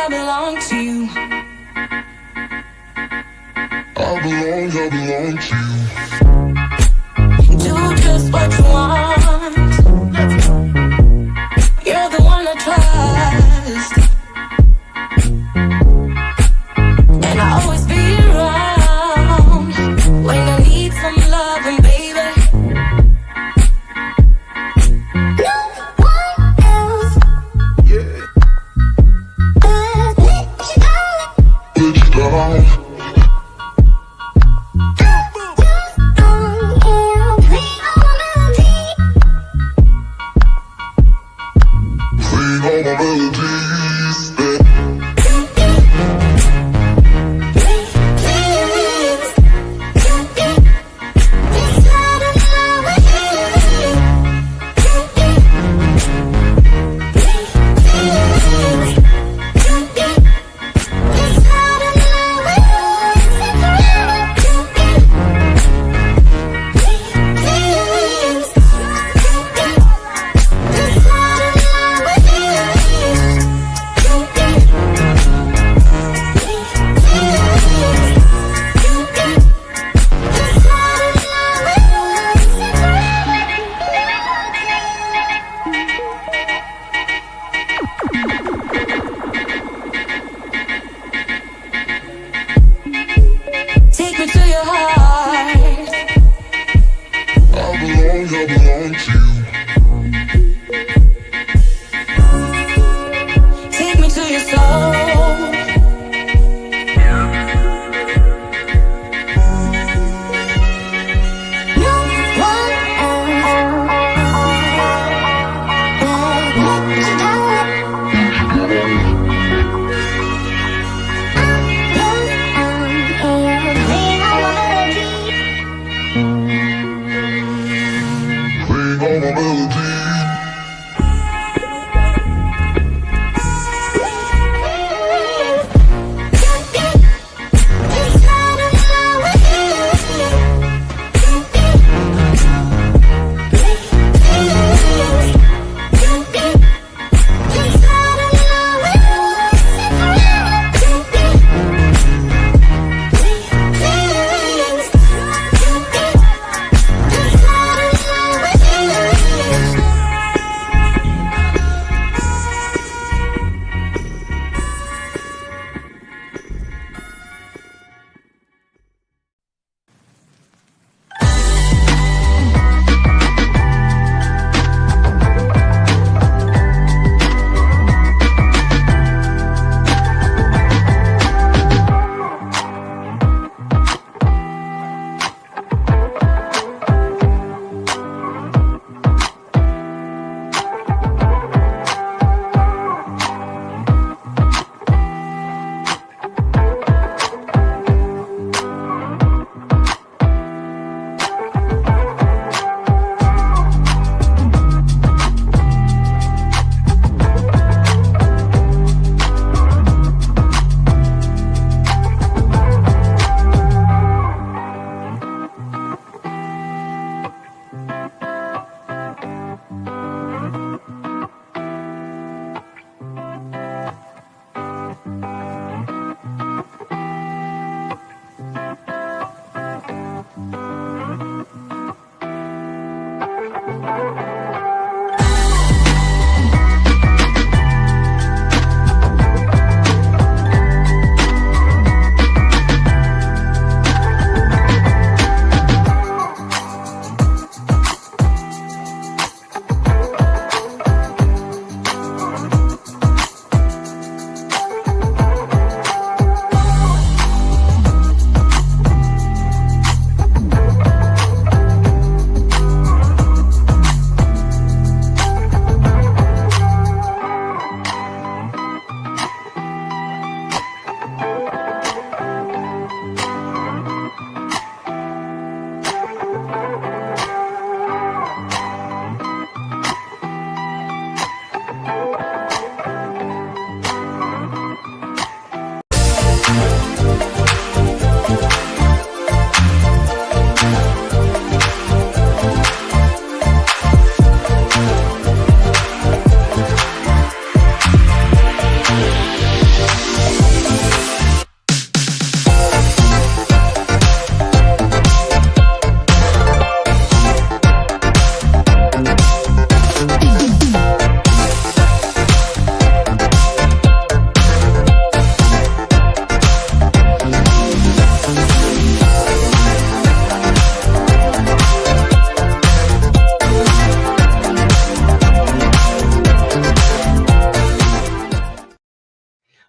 belong to you. I belong to you. Do just what you want. You're the one I trust, and I'll always be around when I need some loving, baby. No one else. Yeah. Let you down.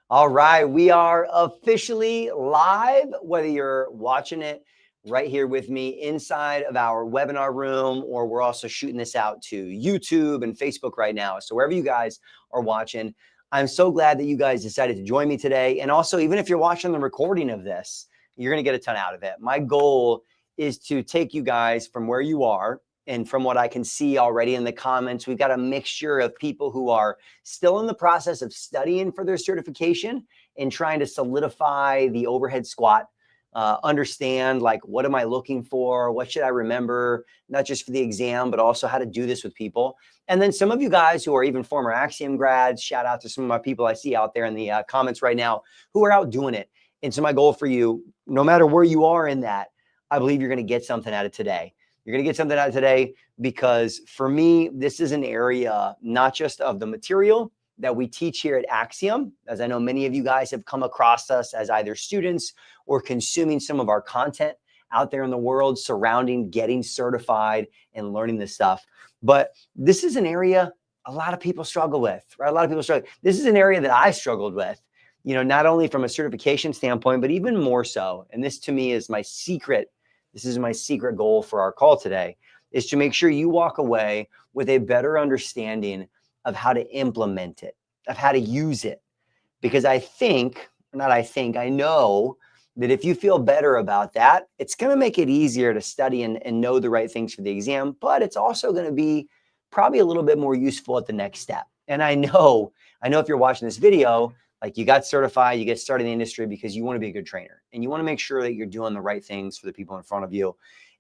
All right, we are officially live, whether you're watching it right here with me inside of our webinar room, or we're also shooting this out to YouTube and Facebook right now. So wherever you guys are watching, I'm so glad that you guys decided to join me today. And also, even if you're watching the recording of this, you're going to get a ton out of it. My goal is to take you guys from where you are. And from what I can see already in the comments, we've got a mixture of people who are still in the process of studying for their certification and trying to solidify the overhead squat, understand like, what am I looking for? What should I remember? Not just for the exam, but also how to do this with people. And then some of you guys who are even former Axiom grads, shout out to some of my people I see out there in the comments right now who are out doing it. And so my goal for you, no matter where you are in that, I believe you're going to get something out of today. You're going to get something out of today because for me, this is an area not just of the material that we teach here at Axiom, as I know many of you guys have come across us as either students or consuming some of our content out there in the world surrounding getting certified and learning this stuff. But this is an area a lot of people struggle with, right? A lot of people struggle. This is an area that I struggled with, you know, not only from a certification standpoint, but even more so. And this to me is my secret. This is my secret goal for our call today, is to make sure you walk away with a better understanding of how to implement it, of how to use it. Because I know that if you feel better about that, it's going to make it easier to study and know the right things for the exam, but it's also going to be probably a little bit more useful at the next step. And I know if you're watching this video, like, you got certified, you get started in the industry because you want to be a good trainer and you want to make sure that you're doing the right things for the people in front of you.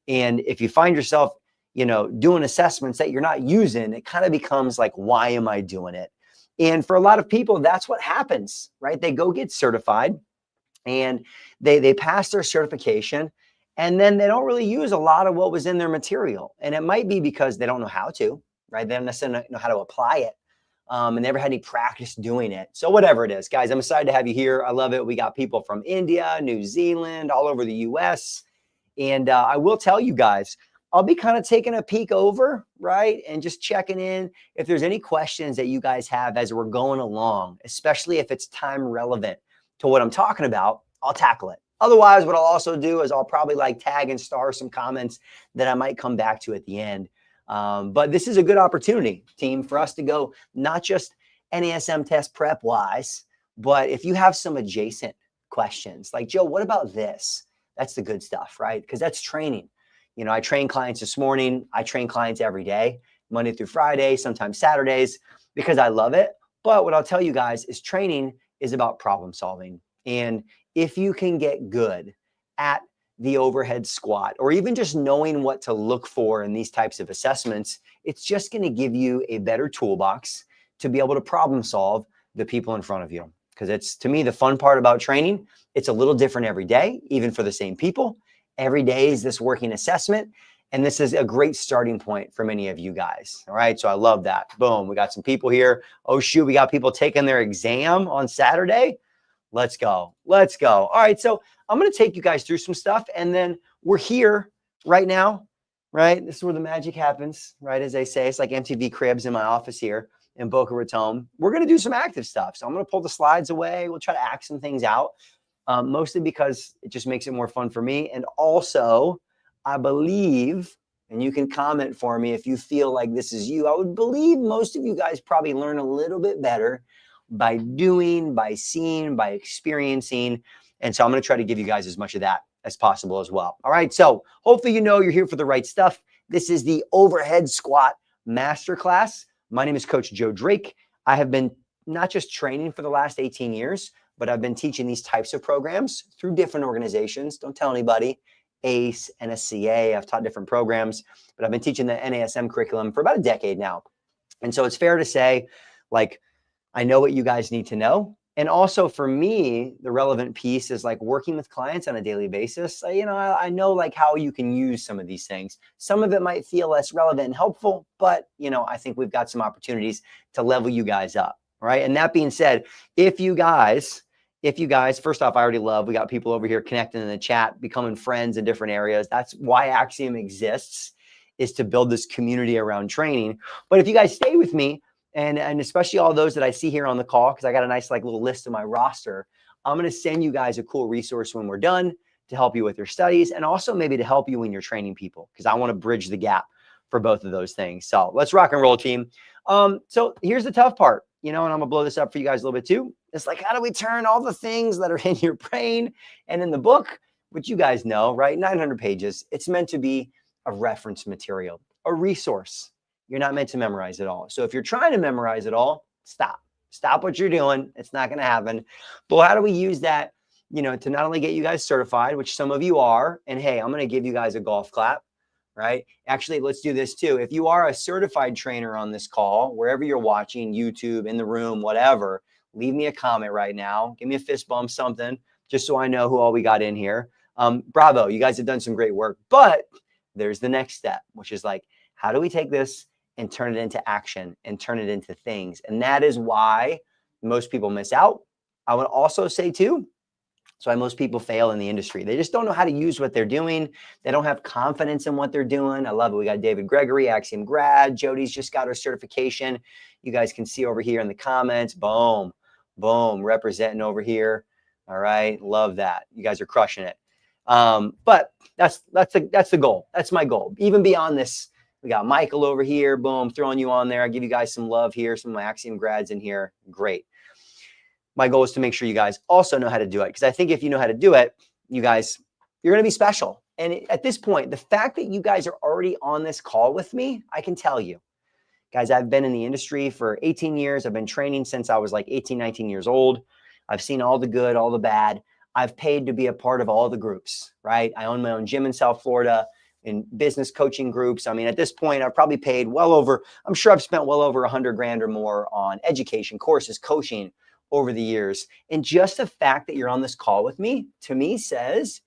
And if you find yourself, you know, doing assessments that you're not using, it kind of becomes like, why am I doing it? And for a lot of people, that's what happens, right? They go get certified and they pass their certification, and then they don't really use a lot of what was in their material. And it might be because they don't know how to, right? They don't necessarily know how to apply it. And never had any practice doing it. So whatever it is, guys, I'm excited to have you here. I love it. We got people from India, New Zealand, all over the US. And I will tell you guys, I'll be kind of taking a peek over, right? And just checking in if there's any questions that you guys have as we're going along, especially if it's time relevant to what I'm talking about, I'll tackle it. Otherwise, what I'll also do is I'll probably like tag and star some comments that I might come back to at the end. But this is a good opportunity, team, for us to go not just NASM test prep wise, but if you have some adjacent questions like, Joe, what about this? That's the good stuff, right? Because that's training. You know, I train clients this morning. I train clients every day, Monday through Friday, sometimes Saturdays, because I love it. But what I'll tell you guys is training is about problem solving. And if you can get good at the overhead squat, or even just knowing what to look for in these types of assessments, it's just going to give you a better toolbox to be able to problem solve the people in front of you. Because it's, to me, the fun part about training. It's a little different every day, even for the same people. Every day is this working assessment. And this is a great starting point for many of you guys. All right. So I love that. Boom. We got some people here. Oh, shoot. We got people taking their exam on Saturday. Let's go. Let's go. All right. So I'm going to take you guys through some stuff. And then we're here right now, right? This is where the magic happens, right? As they say, it's like MTV Cribs in my office here in Boca Raton. We're going to do some active stuff. So I'm going to pull the slides away. We'll try to act some things out, mostly because it just makes it more fun for me. And also, I believe, and you can comment for me if you feel like this is you, I would believe most of you guys probably learn a little bit better by doing, by seeing, by experiencing. And so I'm going to try to give you guys as much of that as possible as well. All right. So hopefully, you know, you're here for the right stuff. This is the overhead squat masterclass. My name is Coach Joe Drake. I have been not just training for the last 18 years, but I've been teaching these types of programs through different organizations. Don't tell anybody. ACE, NSCA, I've taught different programs, but I've been teaching the NASM curriculum for about a decade now. And so it's fair to say, like, I know what you guys need to know. And also for me, the relevant piece is like working with clients on a daily basis. You know, I know like how you can use some of these things. Some of it might feel less relevant and helpful, but you know, I think we've got some opportunities to level you guys up. Right. And that being said, if you guys, first off, I already love, we got people over here connecting in the chat, becoming friends in different areas. That's why Axiom exists, is to build this community around training. But if you guys stay with me, and especially all those that I see here on the call, because I got a nice like little list of my roster. I'm going to send you guys a cool resource when we're done to help you with your studies, and also maybe to help you when you're training people, because I want to bridge the gap for both of those things. So let's rock and roll, team. So here's the tough part, and I'm going to blow this up for you guys a little bit too. It's like, how do we turn all the things that are in your brain and in the book, which you guys know, right? 900 pages. It's meant to be a reference material, a resource. You're not meant to memorize it all. So if you're trying to memorize it all, stop. Stop what you're doing. It's not going to happen. But how do we use that, to not only get you guys certified, which some of you are, and hey, I'm going to give you guys a golf clap, right? Actually, let's do this too. If you are a certified trainer on this call, wherever you're watching, YouTube, in the room, whatever, leave me a comment right now. Give me a fist bump, something, just so I know who all we got in here. Bravo. You guys have done some great work. But there's the next step, which is like, how do we take this and turn it into action and turn it into things? And that is why most people miss out. I would also say too, so why most people fail in the industry. They just don't know how to use what they're doing. They don't have confidence in what they're doing. I love it. We got David Gregory, Axiom grad. Jody's just got her certification. You guys can see over here in the comments. Boom, boom, representing over here. All right, love that. You guys are crushing it. But that's the goal. That's my goal. Even beyond this, we got Michael over here. Boom, throwing you on there. I give you guys some love here. Some of my Axiom grads in here. Great. My goal is to make sure you guys also know how to do it, because I think if you know how to do it, you guys, you're going to be special. And at this point, the fact that you guys are already on this call with me, I can tell you, guys, I've been in the industry for 18 years. I've been training since I was like 18, 19 years old. I've seen all the good, all the bad. I've paid to be a part of all the groups, right? I own my own gym in South Florida, in business coaching groups. I mean, at this point, I've probably paid I'm sure I've spent well over 100 grand or more on education, courses, coaching over the years. And just the fact that you're on this call with me, to me, says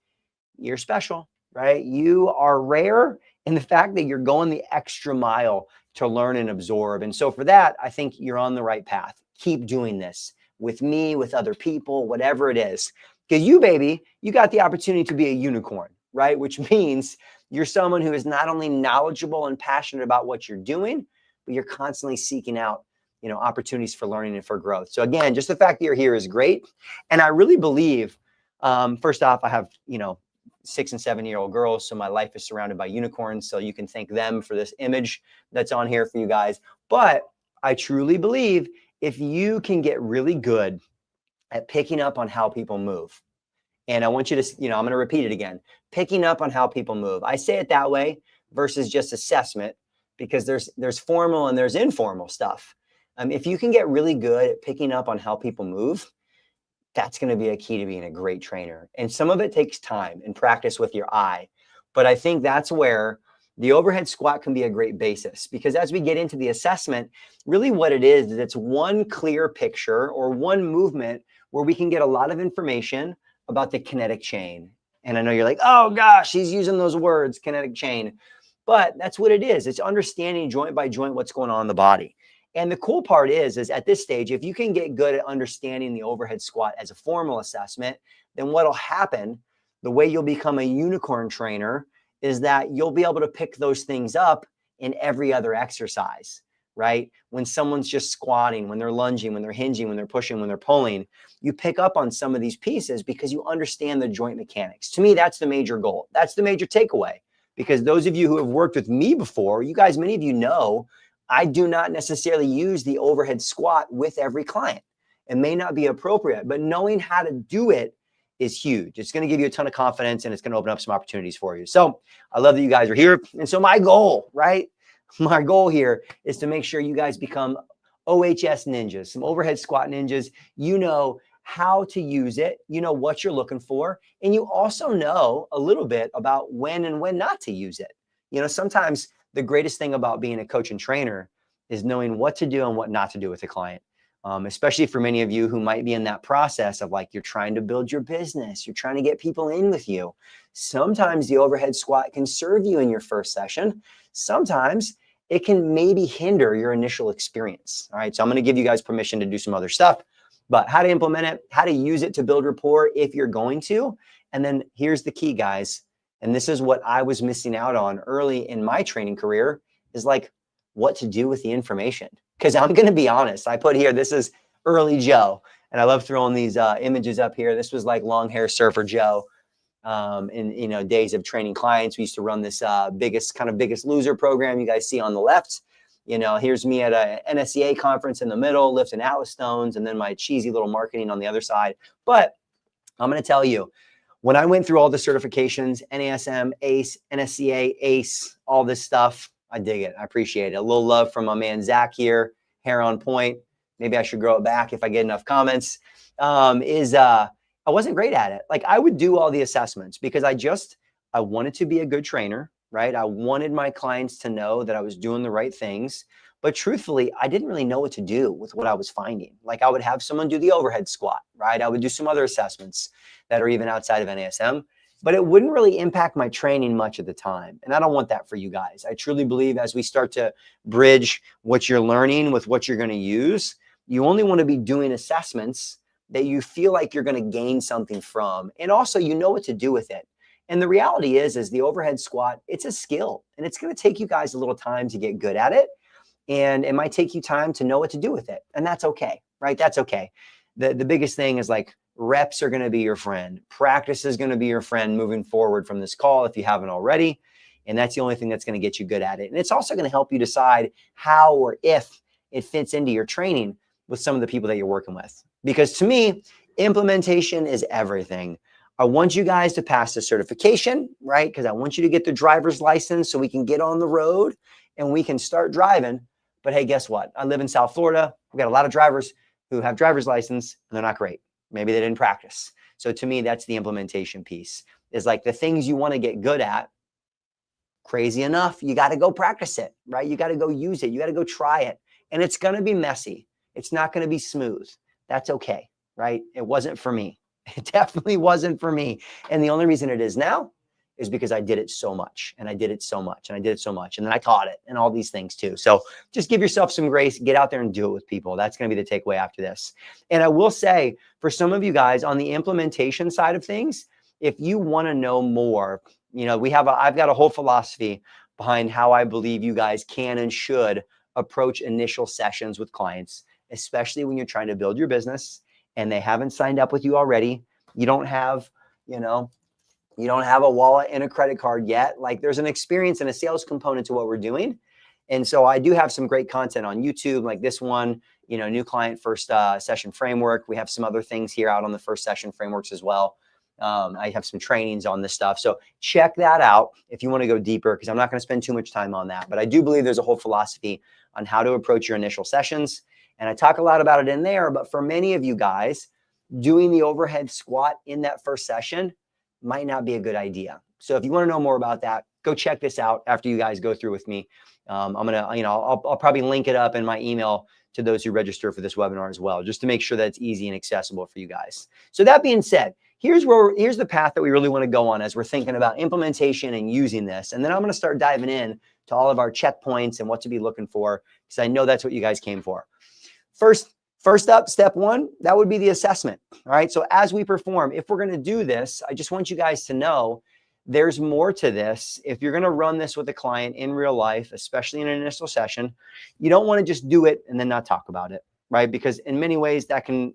you're special, right? You are rare in the fact that you're going the extra mile to learn and absorb. And so for that, I think you're on the right path. Keep doing this with me, with other people, whatever it is. Because you, baby, you got the opportunity to be a unicorn, right? Which means you're someone who is not only knowledgeable and passionate about what you're doing, but you're constantly seeking out opportunities for learning and for growth. So again, just the fact that you're here is great. And I really believe, first off, I have, 6 and 7-year-old girls. So my life is surrounded by unicorns. So you can thank them for this image that's on here for you guys. But I truly believe if you can get really good at picking up on how people move, and I want you to, I'm going to repeat it again, picking up on how people move. I say it that way versus just assessment, because there's formal and there's informal stuff. If you can get really good at picking up on how people move, that's going to be a key to being a great trainer. And some of it takes time and practice with your eye. But I think that's where the overhead squat can be a great basis, because as we get into the assessment, really what it is it's one clear picture or one movement where we can get a lot of information about the kinetic chain. And I know you're like, oh gosh, he's using those words, kinetic chain. But that's what it is. It's understanding joint by joint what's going on in the body. And the cool part is at this stage, if you can get good at understanding the overhead squat as a formal assessment, then what'll happen, the way you'll become a unicorn trainer, is that you'll be able to pick those things up in every other exercise, right? When someone's just squatting, when they're lunging, when they're hinging, when they're pushing, when they're pulling, you pick up on some of these pieces because you understand the joint mechanics. To me, that's the major goal. That's the major takeaway, because those of you who have worked with me before, you guys, many of you know, I do not necessarily use the overhead squat with every client. It may not be appropriate, but knowing how to do it is huge. It's going to give you a ton of confidence, and it's going to open up some opportunities for you. So I love that you guys are here. And so my goal, right? My goal here is to make sure you guys become OHS ninjas, some overhead squat ninjas. You know how to use it. You know what you're looking for. And you also know a little bit about when and when not to use it. Sometimes the greatest thing about being a coach and trainer is knowing what to do and what not to do with a client. Especially for many of you who might be in that process of like, you're trying to build your business, you're trying to get people in with you. Sometimes the overhead squat can serve you in your first session. Sometimes it can maybe hinder your initial experience. All right. So I'm going to give you guys permission to do some other stuff, but how to implement it, how to use it to build rapport if you're going to. And then here's the key, guys. And this is what I was missing out on early in my training career, is like what to do with the information. Because I'm going to be honest, I put here, this is early Joe. And I love throwing these images up here. This was like long hair surfer Joe. In days of training clients. We used to run this biggest loser program you guys see on the left. Here's me at a NSCA conference in the middle, lifting Atlas stones, and then my cheesy little marketing on the other side. But I'm going to tell you, when I went through all the certifications, NASM, ACE, NSCA, ACE, all this stuff, I dig it. I appreciate it. A little love from my man Zach here, hair on point. Maybe I should grow it back if I get enough comments. I wasn't great at it. Like, I would do all the assessments because I wanted to be a good trainer, right? I wanted my clients to know that I was doing the right things. But truthfully, I didn't really know what to do with what I was finding. Like, I would have someone do the overhead squat, right? I would do some other assessments that are even outside of NASM, but it wouldn't really impact my training much at the time. And I don't want that for you guys. I truly believe as we start to bridge what you're learning with what you're going to use, you only want to be doing assessments that you feel like you're going to gain something from. And also, you know what to do with it. And the reality is the overhead squat, it's a skill, and it's going to take you guys a little time to get good at it. And it might take you time to know what to do with it. And that's okay, right? That's okay. The biggest thing is, like, reps are going to be your friend. Practice is going to be your friend moving forward from this call if you haven't already. And that's the only thing that's going to get you good at it. And it's also going to help you decide how or if it fits into your training with some of the people that you're working with. Because to me, implementation is everything. I want you guys to pass the certification, right? Because I want you to get the driver's license so we can get on the road and we can start driving. But hey, guess what? I live in South Florida. We've got a lot of drivers who have driver's license and they're not great. Maybe they didn't practice. So to me, that's the implementation piece. Is like the things you want to get good at. Crazy enough, you got to go practice it, right? You got to go use it. You got to go try it. And it's going to be messy. It's not going to be smooth. That's okay, right? It wasn't for me. It definitely wasn't for me. And the only reason it is now is because I did it so much, and I did it so much, and I did it so much. And then I taught it and all these things too. So just give yourself some grace, get out there and do it with people. That's going to be the takeaway after this. And I will say, for some of you guys on the implementation side of things, if you want to know more, I've got a whole philosophy behind how I believe you guys can and should approach initial sessions with clients, especially when you're trying to build your business and they haven't signed up with you already. You don't have a wallet and a credit card yet. Like, there's an experience and a sales component to what we're doing. And so I do have some great content on YouTube, like this one, new client first session framework. We have some other things here out on the first session frameworks as well. I have some trainings on this stuff. So check that out if you want to go deeper, because I'm not going to spend too much time on that. But I do believe there's a whole philosophy on how to approach your initial sessions. And I talk a lot about it in there. But for many of you guys, doing the overhead squat in that first session might not be a good idea. So if you want to know more about that, go check this out after you guys go through with me. I'll probably link it up in my email to those who register for this webinar as well, just to make sure that it's easy and accessible for you guys. So that being said, here's the path that we really want to go on as we're thinking about implementation and using this. And then I'm going to start diving in to all of our checkpoints and what to be looking for, because I know that's what you guys came for. First up, step one, that would be the assessment. All right. So as we perform, if we're going to do this, I just want you guys to know there's more to this. If you're going to run this with a client in real life, especially in an initial session, you don't want to just do it and then not talk about it, right? Because in many ways that can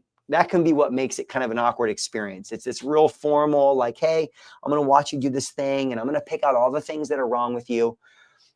be what makes it kind of an awkward experience. It's real formal, like, hey, I'm going to watch you do this thing and I'm going to pick out all the things that are wrong with you.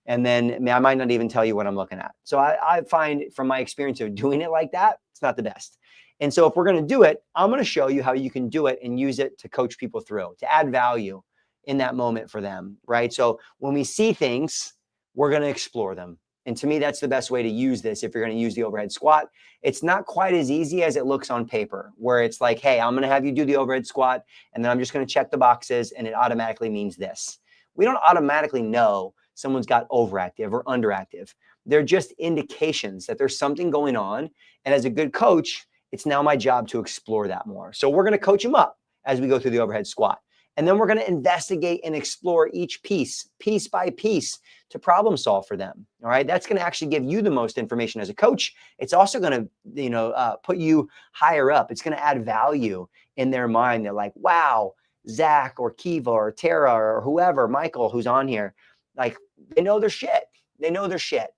And then I might not even tell you what I'm looking at. So I find from my experience of doing it like that, it's not the best. And so if we're going to do it, I'm going to show you how you can do it and use it to coach people through, to add value in that moment for them, right? So when we see things, we're going to explore them. And to me, that's the best way to use this. If you're going to use the overhead squat, it's not quite as easy as it looks on paper, where it's like, hey, I'm going to have you do the overhead squat, and then I'm just going to check the boxes, and it automatically means this. We don't automatically know someone's got overactive or underactive. They're just indications that there's something going on. And as a good coach, it's now my job to explore that more. So we're going to coach them up as we go through the overhead squat. And then we're going to investigate and explore each piece by piece, to problem solve for them. All right. That's going to actually give you the most information as a coach. It's also going to, put you higher up. It's going to add value in their mind. They're like, wow, Zach or Kiva or Tara or whoever, Michael, who's on here, like, they know their shit. They know their shit.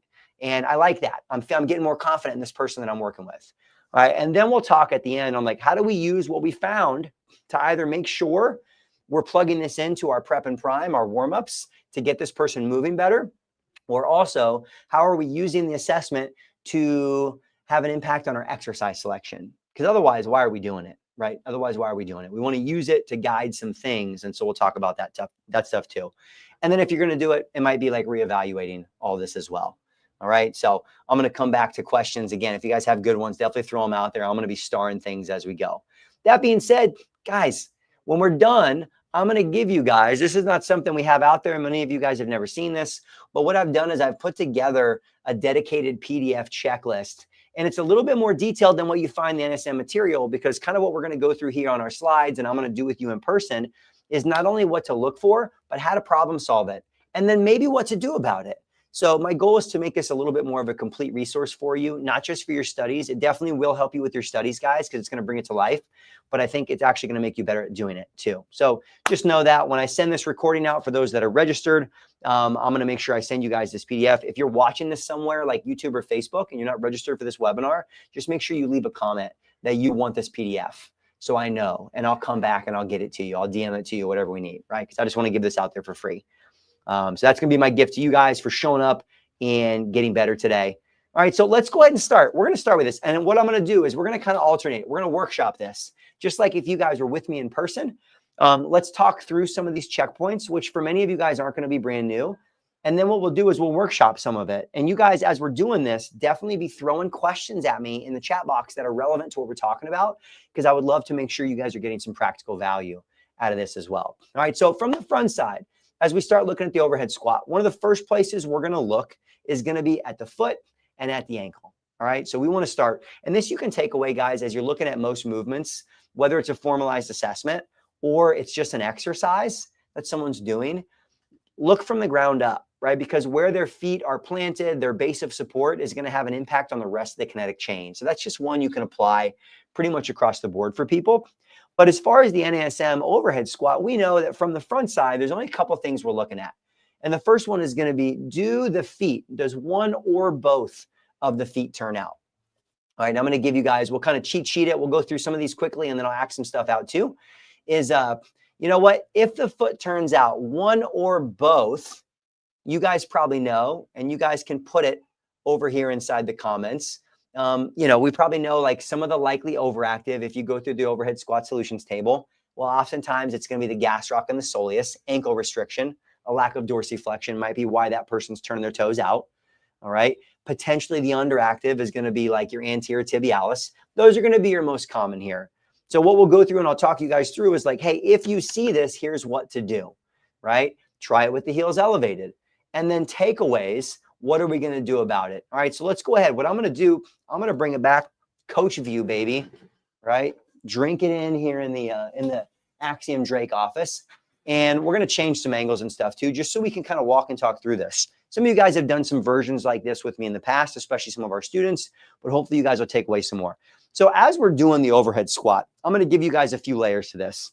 And I like that. I'm getting more confident in this person that I'm working with. All right. And then we'll talk at the end on like, how do we use what we found to either make sure we're plugging this into our prep and prime, our warm-ups to get this person moving better, or also how are we using the assessment to have an impact on our exercise selection? Because otherwise, why are we doing it, right? Otherwise, why are we doing it? We want to use it to guide some things. And so we'll talk about that stuff too. And then if you're going to do it, it might be like reevaluating all this as well. All right. So I'm going to come back to questions again. If you guys have good ones, definitely throw them out there. I'm going to be starring things as we go. That being said, guys, when we're done, I'm going to give you guys, this is not something we have out there. Many of you guys have never seen this, but what I've done is I've put together a dedicated PDF checklist, and it's a little bit more detailed than what you find in the NASM material, because kind of what we're going to go through here on our slides and I'm going to do with you in person is not only what to look for, but how to problem solve it, and then maybe what to do about it. So my goal is to make this a little bit more of a complete resource for you, not just for your studies. It definitely will help you with your studies, guys, because it's going to bring it to life. But I think it's actually going to make you better at doing it too. So just know that when I send this recording out for those that are registered, I'm going to make sure I send you guys this PDF. If you're watching this somewhere like YouTube or Facebook and you're not registered for this webinar, just make sure you leave a comment that you want this PDF. So I know, and I'll come back and I'll get it to you. I'll DM it to you, whatever we need, right? Because I just want to give this out there for free. So that's going to be my gift to you guys for showing up and getting better today. All right, so let's go ahead and start. We're going to start with this. And what I'm going to do is we're going to kind of alternate. We're going to workshop this. Just like if you guys were with me in person, let's talk through some of these checkpoints, which for many of you guys aren't going to be brand new. And then what we'll do is we'll workshop some of it. And you guys, as we're doing this, definitely be throwing questions at me in the chat box that are relevant to what we're talking about, because I would love to make sure you guys are getting some practical value out of this as well. All right, so from the front side, as we start looking at the overhead squat, one of the first places we're going to look is going to be at the foot and at the ankle. All right. So we want to start, and this you can take away, guys, as you're looking at most movements, whether it's a formalized assessment or it's just an exercise that someone's doing, look from the ground up, right? Because where their feet are planted, their base of support is going to have an impact on the rest of the kinetic chain. So that's just one you can apply pretty much across the board for people. But as far as the NASM overhead squat, we know that from the front side, there's only a couple of things we're looking at. And the first one is going to be, does one or both of the feet turn out? All right, I'm going to give you guys, we'll kind of cheat sheet it. We'll go through some of these quickly, and then I'll ask some stuff out too. Is, you know what? If the foot turns out one or both, you guys probably know, and you guys can put it over here inside the comments. You know, we probably know like some of the likely overactive. If you go through the overhead squat solutions table, well, oftentimes it's going to be the gastroc and the soleus, ankle restriction, a lack of dorsiflexion might be why that person's turning their toes out. All right. Potentially the underactive is going to be like your anterior tibialis. Those are going to be your most common here. So what we'll go through and I'll talk you guys through is like, hey, if you see this, here's what to do, right? Try it with the heels elevated. And then takeaways, what are we going to do about it? All right, so let's go ahead. What I'm going to do, I'm going to bring it back, coach view, baby, right? Drink it in here in the Axiom Drake office. And we're going to change some angles and stuff too, just so we can kind of walk and talk through this. Some of you guys have done some versions like this with me in the past, especially some of our students, but hopefully you guys will take away some more. So as we're doing the overhead squat, I'm going to give you guys a few layers to this.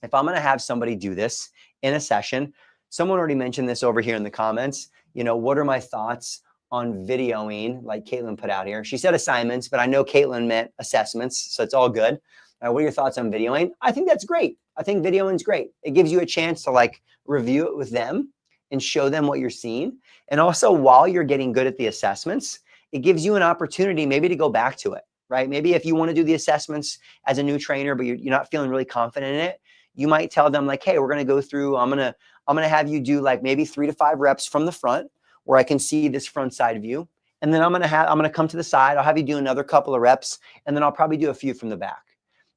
If I'm going to have somebody do this in a session, someone already mentioned this over here in the comments. You know, what are my thoughts on videoing, like Caitlin put out here? She said assignments, but I know Caitlin meant assessments, so it's all good. What are your thoughts on videoing? I think that's great. I think videoing's great. It gives you a chance to like review it with them and show them what you're seeing. And also while you're getting good at the assessments, it gives you an opportunity maybe to go back to it, right? Maybe if you want to do the assessments as a new trainer, but you're not feeling really confident in it, you might tell them like, hey, we're going to go through, I'm going to have you do like maybe 3 to 5 reps from the front where I can see this front side view. And then I'm going to come to the side. I'll have you do another couple of reps, and then I'll probably do a few from the back.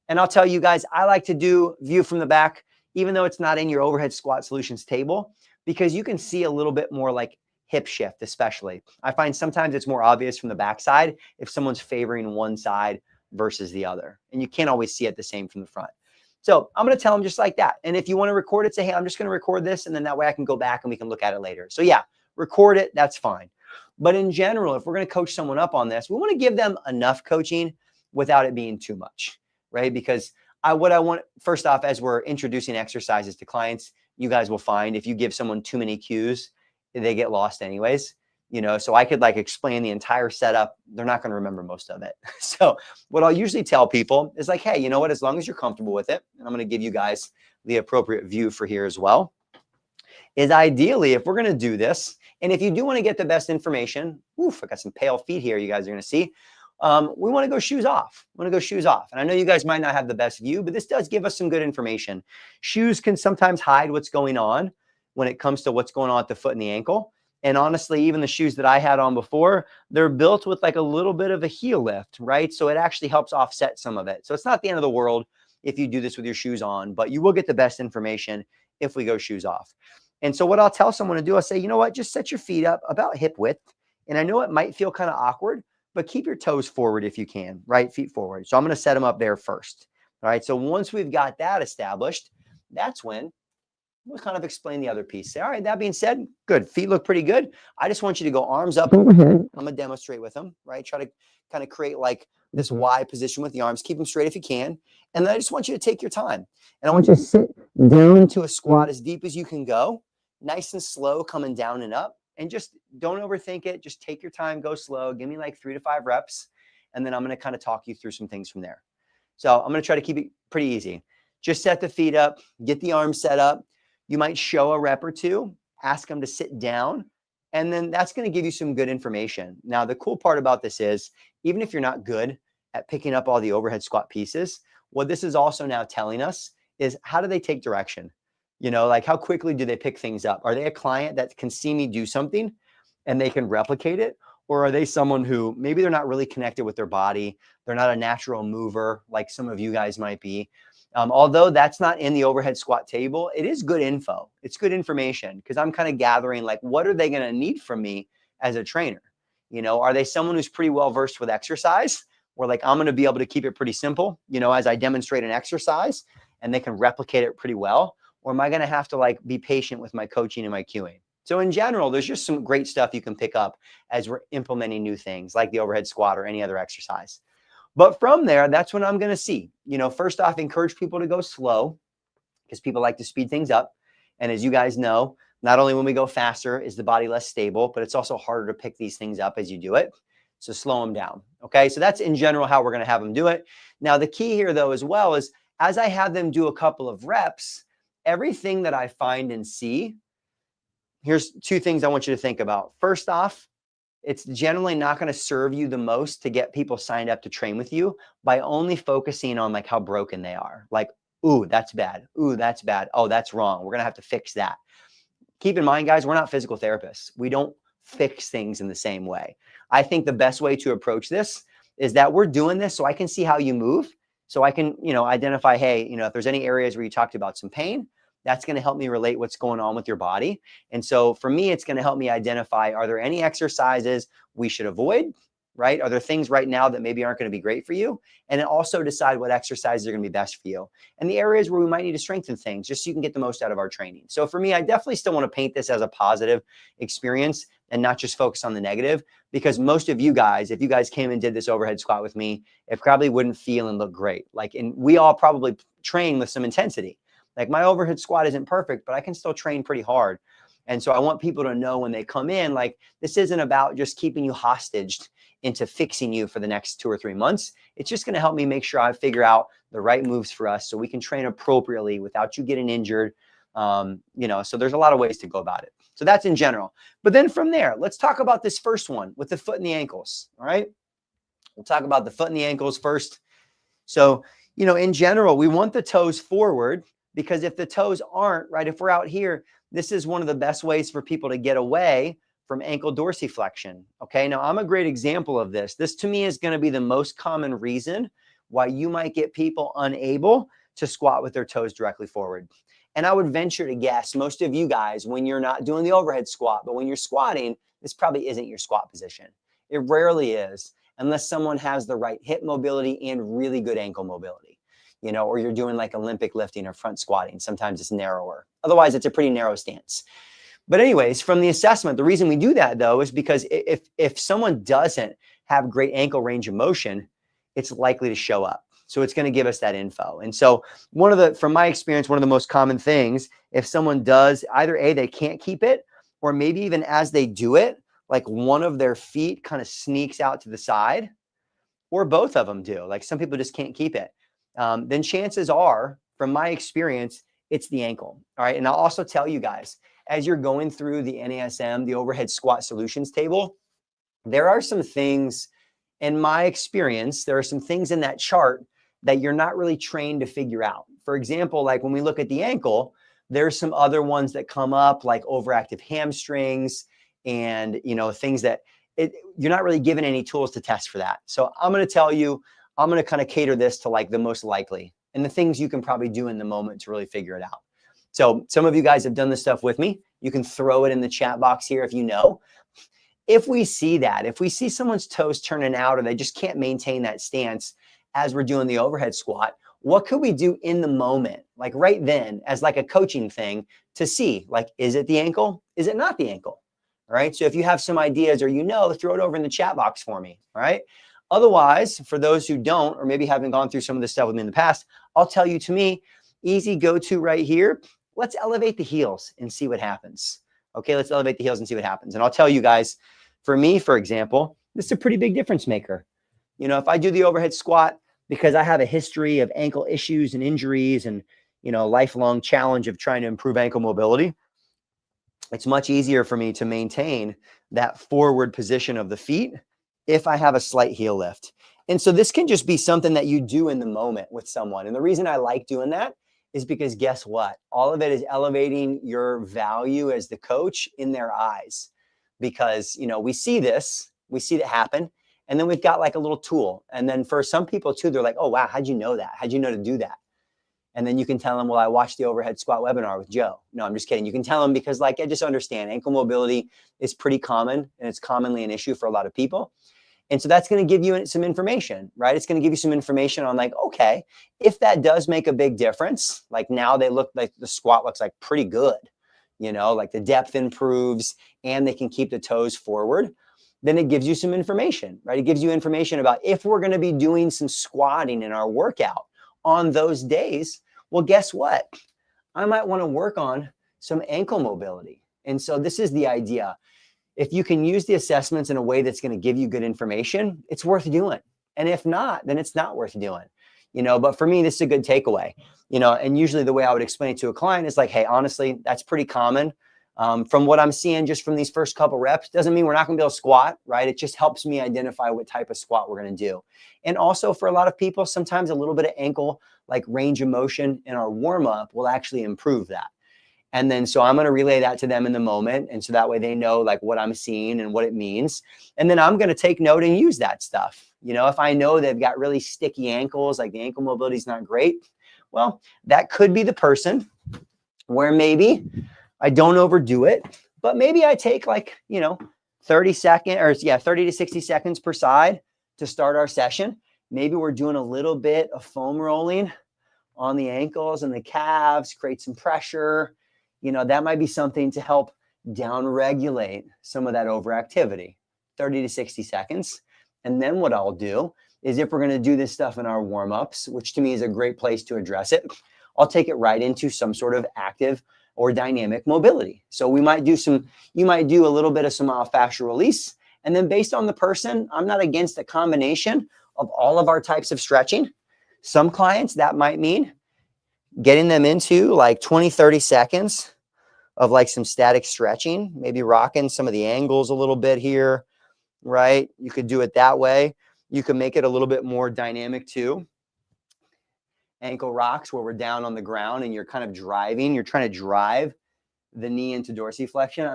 And I'll tell you guys, I like to do view from the back, even though it's not in your overhead squat solutions table, because you can see a little bit more like hip shift, especially. I find sometimes it's more obvious from the backside if someone's favoring one side versus the other. And you can't always see it the same from the front. So I'm going to tell them just like that. And if you want to record it, say, hey, I'm just going to record this. And then that way I can go back and we can look at it later. So yeah, record it. That's fine. But in general, if we're going to coach someone up on this, we want to give them enough coaching without it being too much, right? Because what I want, first off, as we're introducing exercises to clients, you guys will find if you give someone too many cues, they get lost anyways. so I could like explain the entire setup. They're not going to remember most of it. So what I'll usually tell people is like, hey, you know what, as long as you're comfortable with it, and I'm going to give you guys the appropriate view for here as well, is ideally if we're going to do this, and if you do want to get the best information, oof, I got some pale feet here you guys are going to see. We want to go shoes off. We want to go shoes off. And I know you guys might not have the best view, but this does give us some good information. Shoes can sometimes hide what's going on when it comes to what's going on at the foot and the ankle. And honestly, even the shoes that I had on before, they're built with like a little bit of a heel lift, right? So it actually helps offset some of it. So it's not the end of the world if you do this with your shoes on, but you will get the best information if we go shoes off. And so what I'll tell someone to do, I'll say, you know what, just set your feet up about hip width. And I know it might feel kind of awkward, but keep your toes forward if you can, right? Feet forward. So I'm going to set them up there first. All right. So once we've got that established, that's when we'll kind of explain the other piece. Say, all right, that being said, good. Feet look pretty good. I just want you to go arms up overhead. I'm going to demonstrate with them, right? Try to kind of create like this Y position with the arms. Keep them straight if you can. And then I just want you to take your time. And I want you to sit down into a squat as deep as you can go, nice and slow, coming down and up. And just don't overthink it. Just take your time, go slow. Give me like 3 to 5 reps. And then I'm going to kind of talk you through some things from there. So I'm going to try to keep it pretty easy. Just set the feet up, get the arms set up. You might show a rep or two, ask them to sit down, and then that's going to give you some good information. Now, the cool part about this is, even if you're not good at picking up all the overhead squat pieces, what this is also now telling us is how do they take direction? Like how quickly do they pick things up? Are they a client that can see me do something and they can replicate it? Or are they someone who maybe they're not really connected with their body? They're not a natural mover like some of you guys might be. Although that's not in the overhead squat table, it is good info. It's good information because I'm kind of gathering like, what are they going to need from me as a trainer? Are they someone who's pretty well versed with exercise? Where like, I'm going to be able to keep it pretty simple, as I demonstrate an exercise and they can replicate it pretty well. Or am I going to have to like be patient with my coaching and my cueing? So in general, there's just some great stuff you can pick up as we're implementing new things like the overhead squat or any other exercise. But from there, that's when I'm going to see, first off, encourage people to go slow because people like to speed things up. And as you guys know, not only when we go faster is the body less stable, but it's also harder to pick these things up as you do it. So slow them down. Okay. So that's in general how we're going to have them do it. Now, the key here though, as well, is as I have them do a couple of reps, everything that I find and see, here's 2 things I want you to think about. First off, it's generally not going to serve you the most to get people signed up to train with you by only focusing on like how broken they are. Like, ooh, that's bad. Ooh, that's bad. Oh, that's wrong. We're going to have to fix that. Keep in mind, guys, we're not physical therapists. We don't fix things in the same way. I think the best way to approach this is that we're doing this so I can see how you move. So I can, identify, hey, if there's any areas where you talked about some pain, that's going to help me relate what's going on with your body. And so for me, it's going to help me identify, are there any exercises we should avoid, right? Are there things right now that maybe aren't going to be great for you? And then also decide what exercises are going to be best for you. And the areas where we might need to strengthen things just so you can get the most out of our training. So for me, I definitely still want to paint this as a positive experience and not just focus on the negative, because most of you guys, if you guys came and did this overhead squat with me, it probably wouldn't feel and look great. And we all probably train with some intensity. Like my overhead squat isn't perfect, but I can still train pretty hard. And so I want people to know when they come in, like this isn't about just keeping you hostaged into fixing you for the next 2 or 3 months. It's just going to help me make sure I figure out the right moves for us so we can train appropriately without you getting injured. So there's a lot of ways to go about it. So that's in general. But then from there, let's talk about this first one with the foot and the ankles. All right. We'll talk about the foot and the ankles first. So, in general, we want the toes forward. Because if the toes aren't, right, if we're out here, this is one of the best ways for people to get away from ankle dorsiflexion. Okay, now I'm a great example of this. This to me is going to be the most common reason why you might get people unable to squat with their toes directly forward. And I would venture to guess most of you guys, when you're not doing the overhead squat, but when you're squatting, this probably isn't your squat position. It rarely is, unless someone has the right hip mobility and really good ankle mobility. Or you're doing like Olympic lifting or front squatting. Sometimes it's narrower. Otherwise, it's a pretty narrow stance. But anyways, from the assessment, the reason we do that though, is because if someone doesn't have great ankle range of motion, it's likely to show up. So it's going to give us that info. And so from my experience, one of the most common things, if someone does either A, they can't keep it, or maybe even as they do it, like one of their feet kind of sneaks out to the side, or both of them do, like some people just can't keep it, then chances are, from my experience, it's the ankle. All right. And I'll also tell you guys, as you're going through the NASM, the overhead squat solutions table, there are some things, in my experience, there are some things in that chart that you're not really trained to figure out. For example, like when we look at the ankle, there's some other ones that come up, like overactive hamstrings and, things that you're not really given any tools to test for that. So I'm going to tell you, I'm going to kind of cater this to like the most likely and the things you can probably do in the moment to really figure it out. So some of you guys have done this stuff with me. You can throw it in the chat box here if you know. If we see that, if we see someone's toes turning out or they just can't maintain that stance as we're doing the overhead squat, what could we do in the moment, like right then, as like a coaching thing to see, like, is it the ankle? Is it not the ankle? All right. So if you have some ideas or throw it over in the chat box for me. All right. Otherwise, for those who don't, or maybe haven't gone through some of this stuff with me in the past, I'll tell you, to me, easy go-to right here. Let's elevate the heels and see what happens. Okay, let's elevate the heels and see what happens. And I'll tell you guys, for me, for example, this is a pretty big difference maker. If I do the overhead squat, because I have a history of ankle issues and injuries and, lifelong challenge of trying to improve ankle mobility, it's much easier for me to maintain that forward position of the feet if I have a slight heel lift. And so this can just be something that you do in the moment with someone. And the reason I like doing that is because guess what? All of it is elevating your value as the coach in their eyes. Because, we see that happen. And then we've got like a little tool. And then for some people too, they're like, oh, wow, how'd you know that? How'd you know to do that? And then you can tell them, well, I watched the overhead squat webinar with Joe. No, I'm just kidding. You can tell them because I just understand ankle mobility is pretty common and it's commonly an issue for a lot of people. And so that's going to give you some information, right? It's going to give you some information on like, okay, if that does make a big difference, like now they look like the squat looks like pretty good, like the depth improves and they can keep the toes forward, then it gives you some information, right? It gives you information about if we're going to be doing some squatting in our workout on those days, well, guess what? I might want to work on some ankle mobility. And so this is the idea. If you can use the assessments in a way that's going to give you good information, it's worth doing. And if not, then it's not worth doing. But for me, this is a good takeaway, and usually the way I would explain it to a client is like, hey, honestly, that's pretty common. From what I'm seeing just from these first couple reps, doesn't mean we're not going to be able to squat, right? It just helps me identify what type of squat we're going to do. And also for a lot of people, sometimes a little bit of ankle, like range of motion in our warm up will actually improve that. And then, so I'm going to relay that to them in the moment. And so that way they know like what I'm seeing and what it means. And then I'm going to take note and use that stuff. If I know they've got really sticky ankles, like the ankle mobility is not great, well, that could be the person where maybe I don't overdo it, but maybe I take 30 to 60 seconds per side to start our session. Maybe we're doing a little bit of foam rolling on the ankles and the calves, create some pressure. That might be something to help down regulate some of that overactivity, 30 to 60 seconds. And then what I'll do is if we're going to do this stuff in our warm-ups, which to me is a great place to address it, I'll take it right into some sort of active or dynamic mobility. So you might do a little bit of some fascial release. And then based on the person, I'm not against a combination of all of our types of stretching. Some clients, that might mean getting them into like 20, 30 seconds of like some static stretching, maybe rocking some of the angles a little bit here, right? You could do it that way. You can make it a little bit more dynamic too. Ankle rocks where we're down on the ground and you're kind of driving, you're trying to drive the knee into dorsiflexion.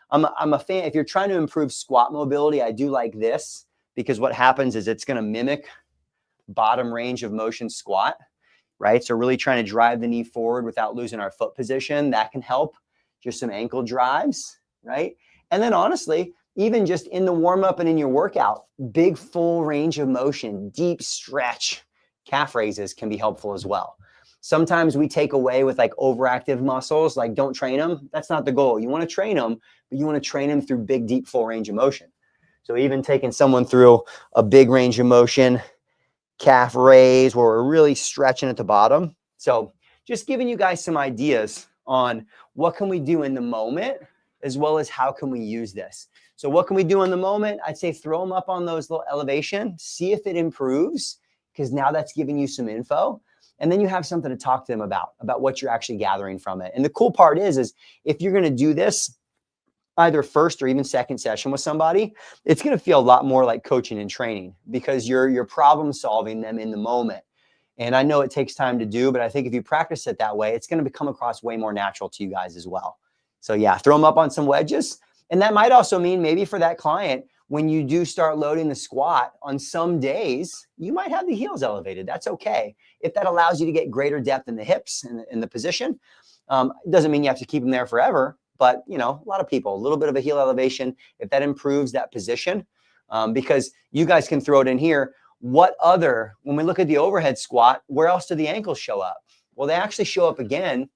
I'm a fan. If you're trying to improve squat mobility, I do like this because what happens is it's going to mimic bottom range of motion squat, right? So really trying to drive the knee forward without losing our foot position. That can help. Just some ankle drives, right? And then honestly, even just in the warm up and in your workout, big full range of motion, deep stretch, calf raises can be helpful as well. Sometimes we take away with like overactive muscles, like don't train them. That's not the goal. You want to train them, but you want to train them through big, deep, full range of motion. So even taking someone through a big range of motion, calf raise, where we're really stretching at the bottom. So just giving you guys some ideas on what can we do in the moment, as well as how can we use this. So what can we do in the moment? I'd say throw them up on those little elevation, see if it improves, because now that's giving you some info. And then you have something to talk to them about what you're actually gathering from it. And the cool part is if you're going to do this either first or even second session with somebody, it's going to feel a lot more like coaching and training because you're problem solving them in the moment. And I know it takes time to do, but I think if you practice it that way, it's going to come across way more natural to you guys as well. So yeah, throw them up on some wedges. And that might also mean maybe for that client, when you do start loading the squat on some days, you might have the heels elevated. That's okay. If that allows you to get greater depth in the hips in the position, it doesn't mean you have to keep them there forever. But, you know, a lot of people, a little bit of a heel elevation, if that improves that position, because you guys can throw it in here. What other, when we look at the overhead squat, where else do the ankles show up? Well, they actually show up again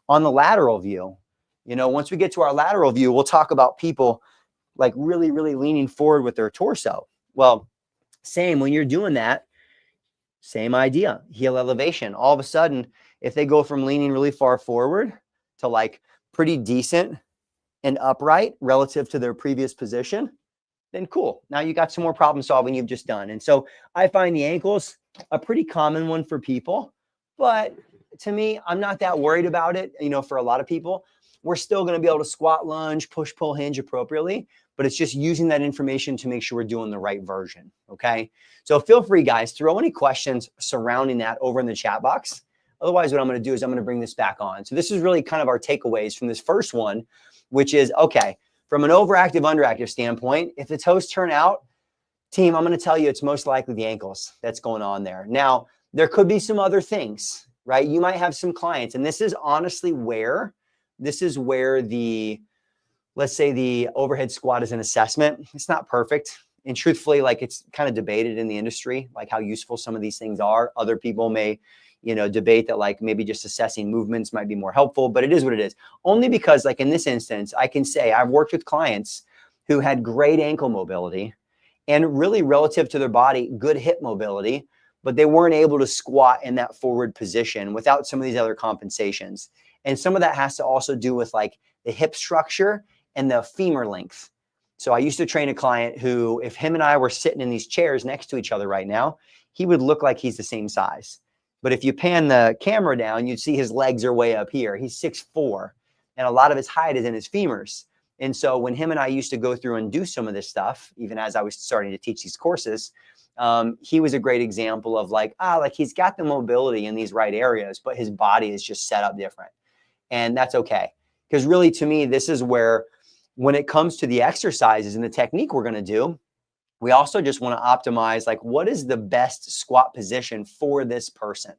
on the lateral view. You know, once we get to our lateral view, we'll talk about people like really, really leaning forward with their torso. Well, same when you're doing that, same idea, heel elevation. All of a sudden, if they go from leaning really far forward to like pretty decent and upright relative to their previous position, then cool. Now you got some more problem solving you've just done. And so I find the ankles a pretty common one for people, but to me, I'm not that worried about it. You know, for a lot of people, we're still going to be able to squat, lunge, push, pull, hinge appropriately, but it's just using that information to make sure we're doing the right version. Okay. So feel free, guys, throw any questions surrounding that over in the chat box. Otherwise, what I'm going to do is I'm going to bring this back on. So this is really kind of our takeaways from this first one, which is, okay, from an overactive, underactive standpoint, if the toes turn out, team, I'm going to tell you it's most likely the ankles that's going on there. Now, there could be some other things, right? You might have some clients, and this is honestly where the, let's say the overhead squat is an assessment. It's not perfect. And truthfully, like it's kind of debated in the industry, like how useful some of these things are. Other people may, you know, debate that like maybe just assessing movements might be more helpful, but it is what it is. Only because like in this instance, I can say I've worked with clients who had great ankle mobility and really relative to their body, good hip mobility, but they weren't able to squat in that forward position without some of these other compensations. And some of that has to also do with like the hip structure and the femur length. So I used to train a client who, if him and I were sitting in these chairs next to each other right now, he would look like he's the same size. But if you pan the camera down, you'd see his legs are way up here. He's 6'4", and a lot of his height is in his femurs. And so when him and I used to go through and do some of this stuff, even as I was starting to teach these courses, he was a great example of like he's got the mobility in these right areas, but his body is just set up different. And that's okay. Because really, to me, this is where, when it comes to the exercises and the technique we're going to do, we also just want to optimize like what is the best squat position for this person.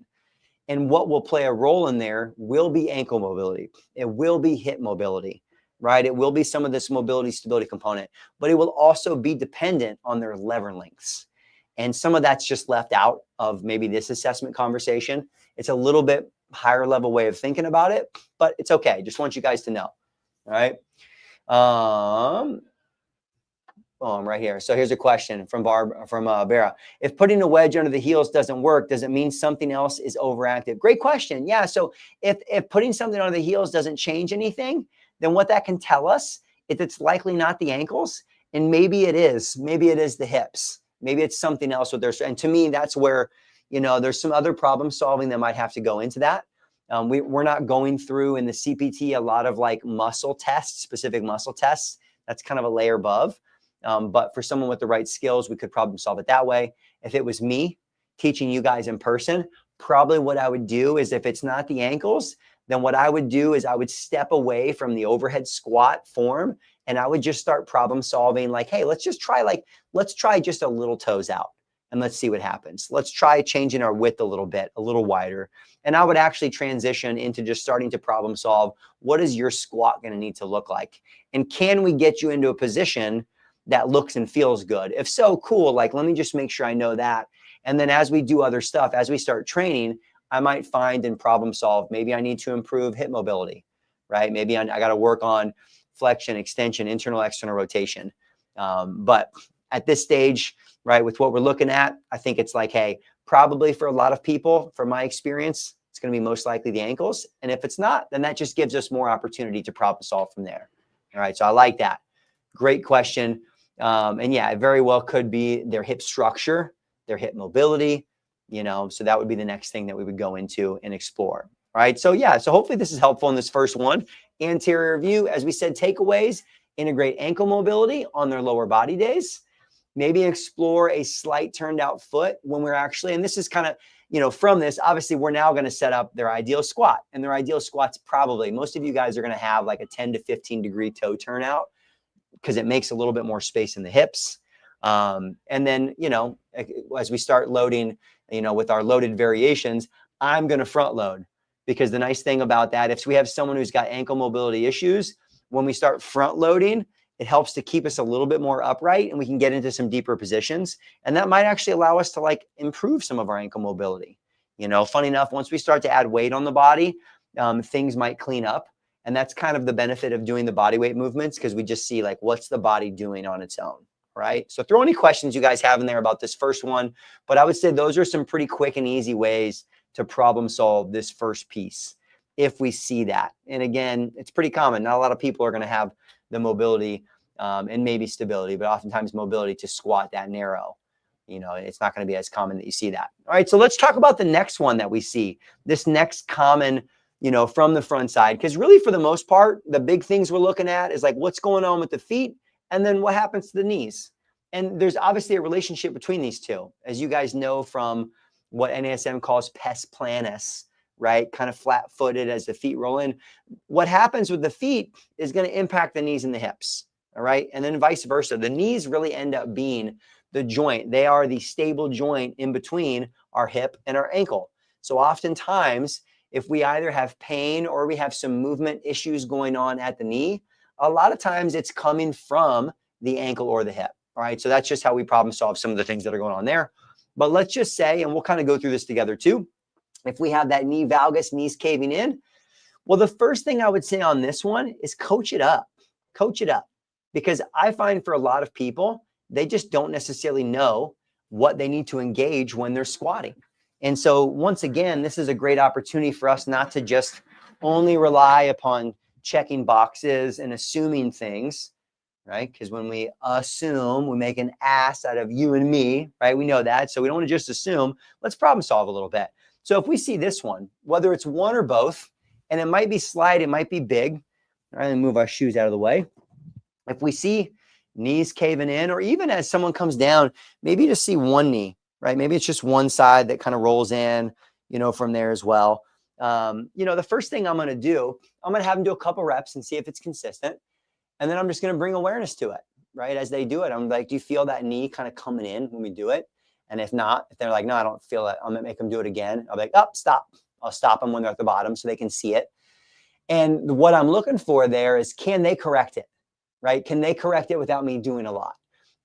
And what will play a role in there will be ankle mobility. It will be hip mobility, right? It will be some of this mobility stability component, but it will also be dependent on their lever lengths. And some of that's just left out of maybe this assessment conversation. It's a little bit higher level way of thinking about it, but it's okay. Just want you guys to know. All right. Right here. So here's a question from Vera. If putting a wedge under the heels doesn't work, does it mean something else is overactive? Great question. Yeah. So if putting something under the heels doesn't change anything, then what that can tell us is it's likely not the ankles, and maybe it is. Maybe it is the hips. Maybe it's something else with their. And to me, that's where, you know, there's some other problem solving that might have to go into that. We're not going through in the CPT a lot of like muscle tests, specific muscle tests. That's kind of a layer above. But for someone with the right skills, we could problem solve it that way. If it was me teaching you guys in person, probably what I would do is, if it's not the ankles, then what I would do is I would step away from the overhead squat form, and I would just start problem solving like, hey, let's try just a little toes out. And let's see what happens. Let's try changing our width a little bit, a little wider. And I would actually transition into just starting to problem solve, what is your squat going to need to look like? And can we get you into a position that looks and feels good? If so, cool. Like, let me just make sure I know that. And then as we do other stuff, as we start training, I might find and problem solve, maybe I need to improve hip mobility, right? Maybe I got to work on flexion, extension, internal, external rotation. But at this stage, right, with what we're looking at, I think it's like, hey, probably for a lot of people, from my experience, it's going to be most likely the ankles. And if it's not, then that just gives us more opportunity to problem solve from there. All right. So I like that. Great question. And yeah, it very well could be their hip structure, their hip mobility, so that would be the next thing that we would go into and explore. All right. So yeah, so hopefully this is helpful in this first one. Anterior view, as we said, takeaways, integrate ankle mobility on their lower body days. Maybe explore a slight turned out foot when we're actually, and this is kind of, from this, obviously we're now going to set up their ideal squat, and their ideal squat's probably, most of you guys are going to have like a 10 to 15 degree toe turnout because it makes a little bit more space in the hips. And then, as we start loading, with our loaded variations, I'm going to front load, because the nice thing about that, if we have someone who's got ankle mobility issues, when we start front loading, it helps to keep us a little bit more upright, and we can get into some deeper positions. And that might actually allow us to like improve some of our ankle mobility. Funny enough, once we start to add weight on the body, things might clean up. And that's kind of the benefit of doing the body weight movements, because we just see like, what's the body doing on its own, right? So throw any questions you guys have in there about this first one. But I would say those are some pretty quick and easy ways to problem solve this first piece, if we see that. And again, it's pretty common. Not a lot of people are going to have the mobility and maybe stability, but oftentimes mobility to squat that narrow. It's not going to be as common that you see that. All right, so let's talk about the next one that we see. This next common, from the front side, because really for the most part, the big things we're looking at is like what's going on with the feet, and then what happens to the knees. And there's obviously a relationship between these two, as you guys know from what NASM calls pes planus, right? Kind of flat-footed as the feet roll in. What happens with the feet is going to impact the knees and the hips, all right? And then vice versa. The knees really end up being the joint. They are the stable joint in between our hip and our ankle. So oftentimes, if we either have pain or we have some movement issues going on at the knee, a lot of times it's coming from the ankle or the hip, all right? So that's just how we problem solve some of the things that are going on there. But let's just say, and we'll kind of go through this together too, if we have that knee valgus, knees caving in, well, the first thing I would say on this one is coach it up. Coach it up. Because I find for a lot of people, they just don't necessarily know what they need to engage when they're squatting. And so once again, this is a great opportunity for us not to just only rely upon checking boxes and assuming things, right? Because when we assume, we make an ass out of you and me, right? We know that. So we don't want to just assume. Let's problem solve a little bit. So if we see this one, whether it's one or both, and it might be slight, it might be big. All right, let me move our shoes out of the way. If we see knees caving in, or even as someone comes down, maybe you just see one knee, right? Maybe it's just one side that kind of rolls in, from there as well. The first thing I'm going to do, I'm going to have them do a couple reps and see if it's consistent. And then I'm just going to bring awareness to it, right? As they do it, I'm like, do you feel that knee kind of coming in when we do it? And if not, if they're like, no, I don't feel it, I'm going to make them do it again. I'll be like, oh, stop. I'll stop them when they're at the bottom so they can see it. And what I'm looking for there is, can they correct it, right? Can they correct it without me doing a lot?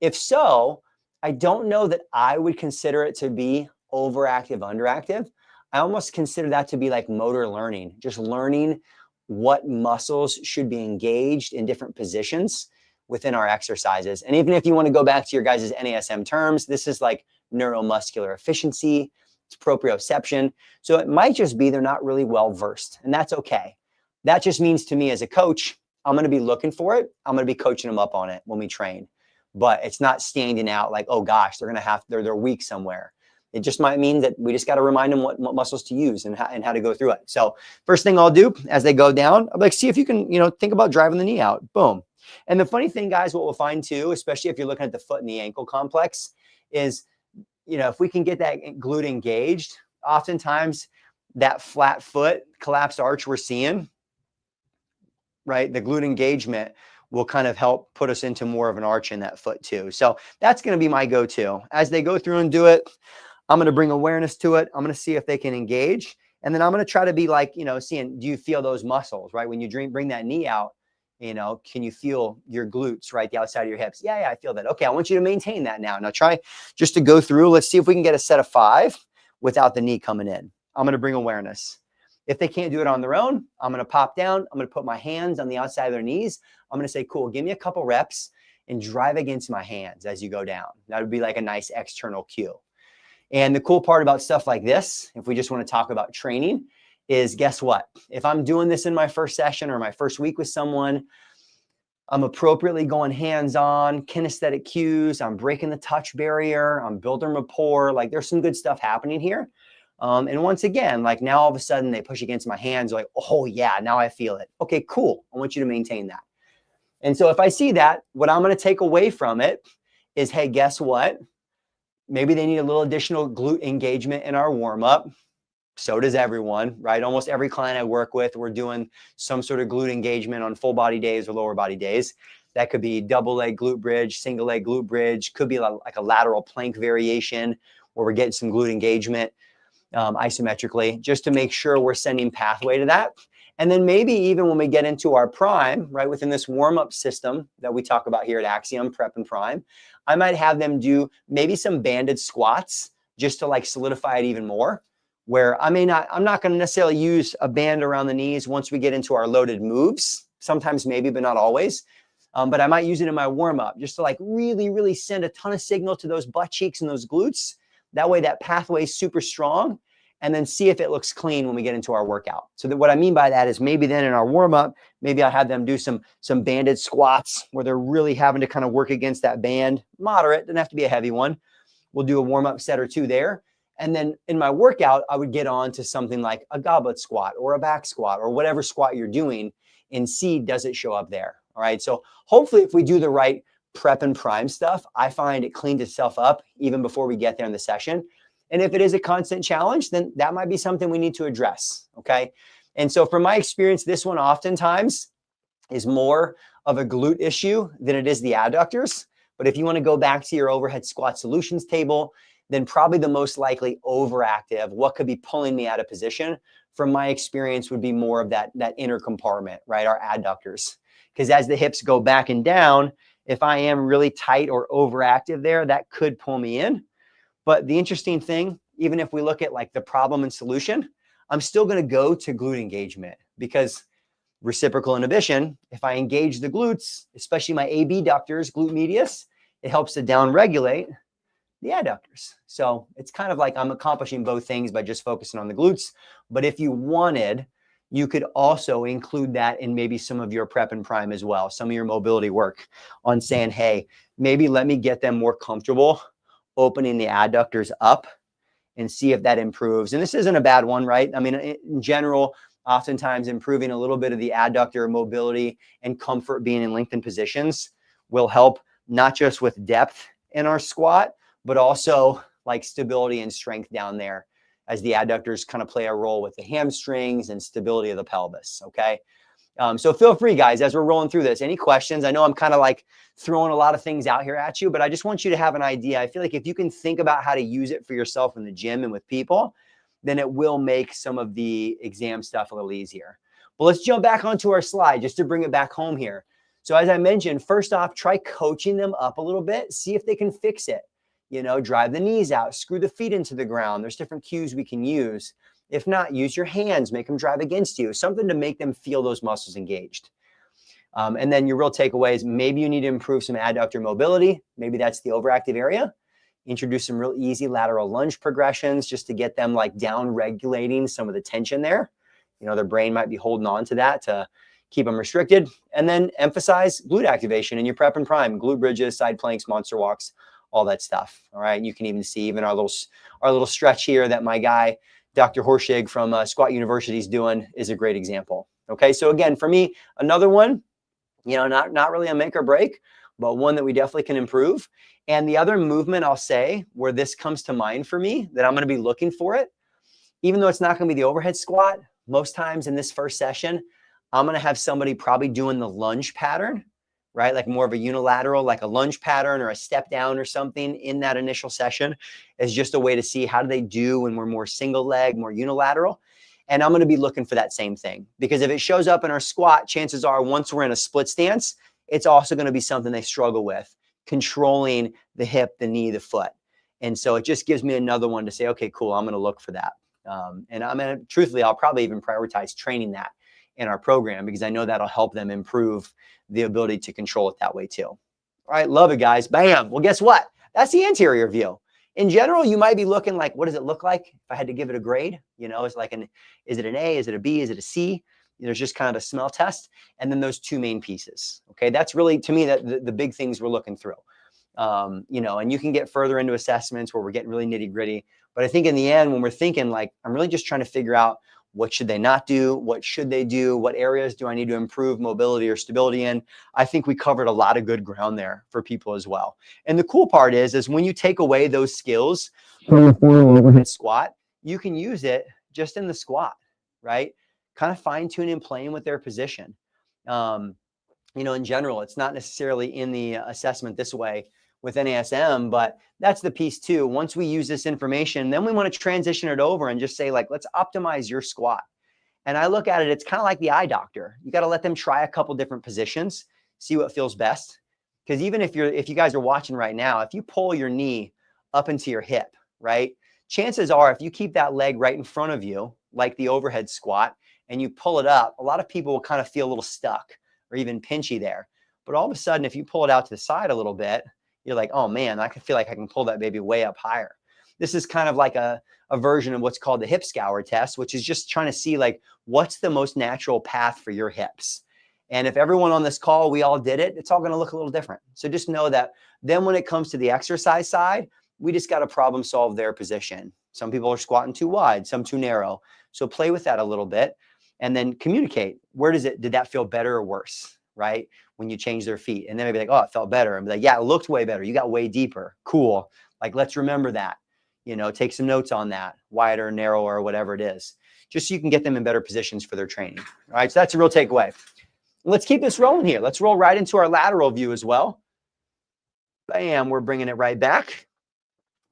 If so, I don't know that I would consider it to be overactive, underactive. I almost consider that to be like motor learning, just learning what muscles should be engaged in different positions within our exercises. And even if you want to go back to your guys' NASM terms, this is like neuromuscular efficiency, it's proprioception. So it might just be they're not really well versed, and that's okay. That just means to me as a coach, I'm going to be looking for it. I'm going to be coaching them up on it when we train. But it's not standing out like, oh gosh, they're weak somewhere. It just might mean that we just got to remind them what muscles to use and how to go through it. So first thing I'll do as they go down, I'll be like, see if you can, think about driving the knee out. Boom. And the funny thing, guys, what we'll find too, especially if you're looking at the foot and the ankle complex, is, if we can get that glute engaged, oftentimes that flat foot collapsed arch we're seeing, right? The glute engagement will kind of help put us into more of an arch in that foot too. So that's going to be my go-to. As they go through and do it, I'm going to bring awareness to it. I'm going to see if they can engage. And then I'm going to try to be like, seeing, do you feel those muscles, right? When you bring that knee out, can you feel your glutes, right? The outside of your hips. Yeah, I feel that. Okay, I want you to maintain that now. Now try just to go through. Let's see if we can get a set of 5 without the knee coming in. I'm going to bring awareness. If they can't do it on their own, I'm going to pop down. I'm going to put my hands on the outside of their knees. I'm going to say, cool, give me a couple reps and drive against my hands as you go down. That would be like a nice external cue. And the cool part about stuff like this, if we just want to talk about training, is guess what? If I'm doing this in my first session or my first week with someone, I'm appropriately going hands-on, kinesthetic cues. I'm breaking the touch barrier. I'm building rapport. Like there's some good stuff happening here. And once again, like now all of a sudden they push against my hands like, oh yeah, now I feel it. Okay, cool. I want you to maintain that. And so if I see that, what I'm going to take away from it is, hey, guess what? Maybe they need a little additional glute engagement in our warm-up. So does everyone, right? Almost every client I work with, we're doing some sort of glute engagement on full body days or lower body days. That could be double leg glute bridge, single leg glute bridge, could be like a lateral plank variation where we're getting some glute engagement isometrically, just to make sure we're sending pathway to that. And then maybe even when we get into our prime, right, within this warm-up system that we talk about here at Axiom, prep and prime, I might have them do maybe some banded squats just to like solidify it even more, where I'm not going to necessarily use a band around the knees once we get into our loaded moves. Sometimes maybe, but not always. But I might use it in my warm-up just to like really, really send a ton of signal to those butt cheeks and those glutes. That way that pathway is super strong, and then see if it looks clean when we get into our workout. So that what I mean by that is maybe then in our warm-up, maybe I'll have them do some banded squats where they're really having to kind of work against that band. Moderate, doesn't have to be a heavy one. We'll do a warm-up set or two there. And then in my workout, I would get on to something like a goblet squat or a back squat or whatever squat you're doing and see, does it show up there? All right. So hopefully if we do the right prep and prime stuff, I find it cleans itself up even before we get there in the session. And if it is a constant challenge, then that might be something we need to address. Okay. And so from my experience, this one oftentimes is more of a glute issue than it is the adductors. But if you want to go back to your overhead squat solutions table, then probably the most likely overactive, what could be pulling me out of position, from my experience would be more of that inner compartment, right? Our adductors. Because as the hips go back and down, if I am really tight or overactive there, that could pull me in. But the interesting thing, even if we look at like the problem and solution, I'm still going to go to glute engagement, because reciprocal inhibition, if I engage the glutes, especially my abductors, glute medius, it helps to downregulate the adductors. So it's kind of like I'm accomplishing both things by just focusing on the glutes. But if you wanted, you could also include that in maybe some of your prep and prime as well, some of your mobility work on saying, hey, maybe let me get them more comfortable opening the adductors up and see if that improves. And this isn't a bad one, right? I mean, in general, oftentimes improving a little bit of the adductor mobility and comfort being in lengthened positions will help, not just with depth in our squat, but also like stability and strength down there, as the adductors kind of play a role with the hamstrings and stability of the pelvis. Okay. So feel free, guys, as we're rolling through this, any questions? I know I'm kind of like throwing a lot of things out here at you, but I just want you to have an idea. I feel like if you can think about how to use it for yourself in the gym and with people, then it will make some of the exam stuff a little easier. But let's jump back onto our slide just to bring it back home here. So as I mentioned, first off, try coaching them up a little bit, see if they can fix it. You know, drive the knees out, screw the feet into the ground. There's different cues we can use. If not, use your hands, make them drive against you, something to make them feel those muscles engaged. And then your real takeaway is maybe you need to improve some adductor mobility. Maybe that's the overactive area. Introduce some real easy lateral lunge progressions just to get them like down regulating some of the tension there. You know, their brain might be holding on to that to keep them restricted. And then emphasize glute activation in your prep and prime, glute bridges, side planks, monster walks, all that stuff. All right. You can even see even our little stretch here that my guy, Dr. Horschig from Squat University is doing, is a great example. Okay. So again, for me, another one, you know, not really a make or break, but one that we definitely can improve. And the other movement I'll say where this comes to mind for me that I'm going to be looking for it, even though it's not going to be the overhead squat, most times in this first session, I'm going to have somebody probably doing the lunge pattern, right? Like more of a unilateral, like a lunge pattern or a step down or something in that initial session, is just a way to see how do they do when we're more single leg, more unilateral. And I'm going to be looking for that same thing, because if it shows up in our squat, chances are once we're in a split stance, it's also going to be something they struggle with, controlling the hip, the knee, the foot. And so it just gives me another one to say, okay, cool, I'm going to look for that. And I'm going to, truthfully, I'll probably even prioritize training that in our program, because I know that'll help them improve the ability to control it that way too. All right. Love it, guys. Bam. Well, guess what? That's the anterior view. In general, you might be looking like, what does it look like if I had to give it a grade? You know, it's like is it an A? Is it a B? Is it a C? There's just kind of a smell test, and then those two main pieces. Okay, that's really, to me, that the big things we're looking through. And you can get further into assessments where we're getting really nitty gritty. But I think in the end, when we're thinking like, I'm really just trying to figure out what should they not do? What should they do? What areas do I need to improve mobility or stability in? I think we covered a lot of good ground there for people as well. And the cool part is when you take away those skills from the overhead squat, you can use it just in the squat, right? Kind of fine tuning and playing with their position. In general, it's not necessarily in the assessment this way with NASM, but that's the piece too. Once we use this information, then we want to transition it over and just say like, let's optimize your squat. And I look at it, it's kind of like the eye doctor. You got to let them try a couple different positions, see what feels best. Because even if you guys are watching right now, if you pull your knee up into your hip, right? Chances are if you keep that leg right in front of you, like the overhead squat, and you pull it up, a lot of people will kind of feel a little stuck or even pinchy there. But all of a sudden, if you pull it out to the side a little bit, you're like, oh man, I can feel like I can pull that baby way up higher. This is kind of like a version of what's called the hip scour test, which is just trying to see like, what's the most natural path for your hips? And if everyone on this call, we all did it, it's all going to look a little different. So just know that then when it comes to the exercise side, we just got to problem solve their position. Some people are squatting too wide, some too narrow. So play with that a little bit and then communicate. Did that feel better or worse? Right? When you change their feet, and then maybe like, oh, it felt better. And be like, yeah, it looked way better. You got way deeper. Cool. Like, let's remember that, take some notes on that, wider, narrower, or whatever it is, just so you can get them in better positions for their training. All right. So that's a real takeaway. Let's keep this rolling here. Let's roll right into our lateral view as well. Bam. We're bringing it right back.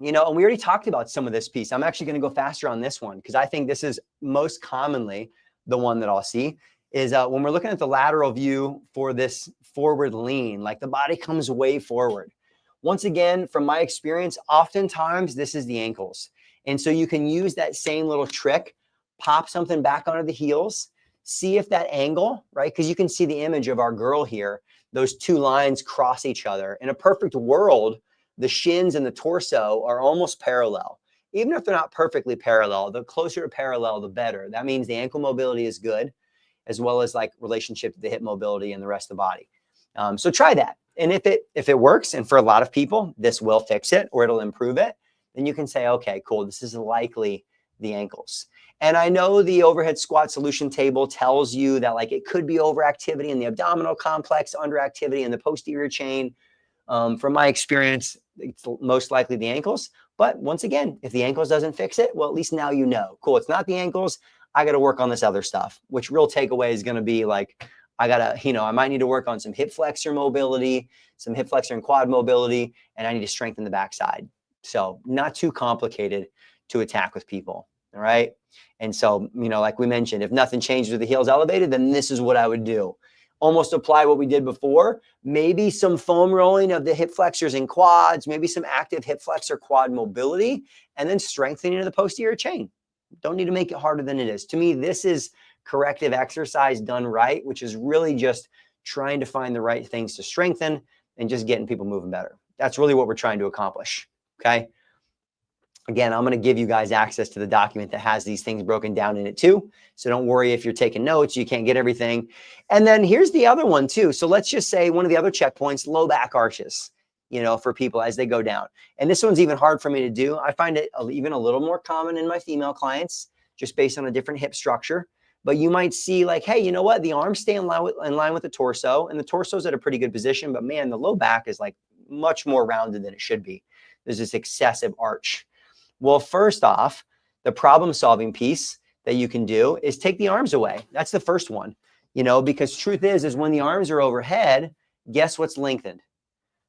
And we already talked about some of this piece. I'm actually going to go faster on this one because I think this is most commonly the one that I'll see. Is when we're looking at the lateral view for this forward lean, like the body comes way forward. Once again, from my experience, oftentimes this is the ankles. And so you can use that same little trick, pop something back onto the heels, see if that angle, right? Because you can see the image of our girl here. Those two lines cross each other. In a perfect world, the shins and the torso are almost parallel. Even if they're not perfectly parallel, the closer to parallel, the better. That means the ankle mobility is good, as well as like relationship to the hip mobility and the rest of the body. So try that. And if it works, and for a lot of people, this will fix it or it'll improve it, then you can say, okay, cool, this is likely the ankles. And I know the overhead squat solution table tells you that like it could be overactivity in the abdominal complex, underactivity in the posterior chain. From my experience, it's most likely the ankles. But once again, if the ankles doesn't fix it, well, at least now you know. Cool, it's not the ankles. I got to work on this other stuff, which real takeaway is going to be like, I might need to work on some hip flexor mobility, some hip flexor and quad mobility, and I need to strengthen the backside. So not too complicated to attack with people. All right. And so, like we mentioned, if nothing changes with the heels elevated, then this is what I would do. Almost apply what we did before, maybe some foam rolling of the hip flexors and quads, maybe some active hip flexor quad mobility, and then strengthening of the posterior chain. Don't need to make it harder than it is. To me, this is corrective exercise done right, which is really just trying to find the right things to strengthen and just getting people moving better. That's really what we're trying to accomplish. Okay. Again, I'm going to give you guys access to the document that has these things broken down in it too. So don't worry if you're taking notes, you can't get everything. And then here's the other one too. So let's just say one of the other checkpoints, low back arches, for people as they go down. And this one's even hard for me to do. I find it even a little more common in my female clients, just based on a different hip structure. But you might see like, hey, you know what? The arms stay in line with the torso, and the torso's at a pretty good position. But man, the low back is like much more rounded than it should be. There's this excessive arch. Well, first off, the problem solving piece that you can do is take the arms away. That's the first one, because truth is when the arms are overhead, guess what's lengthened?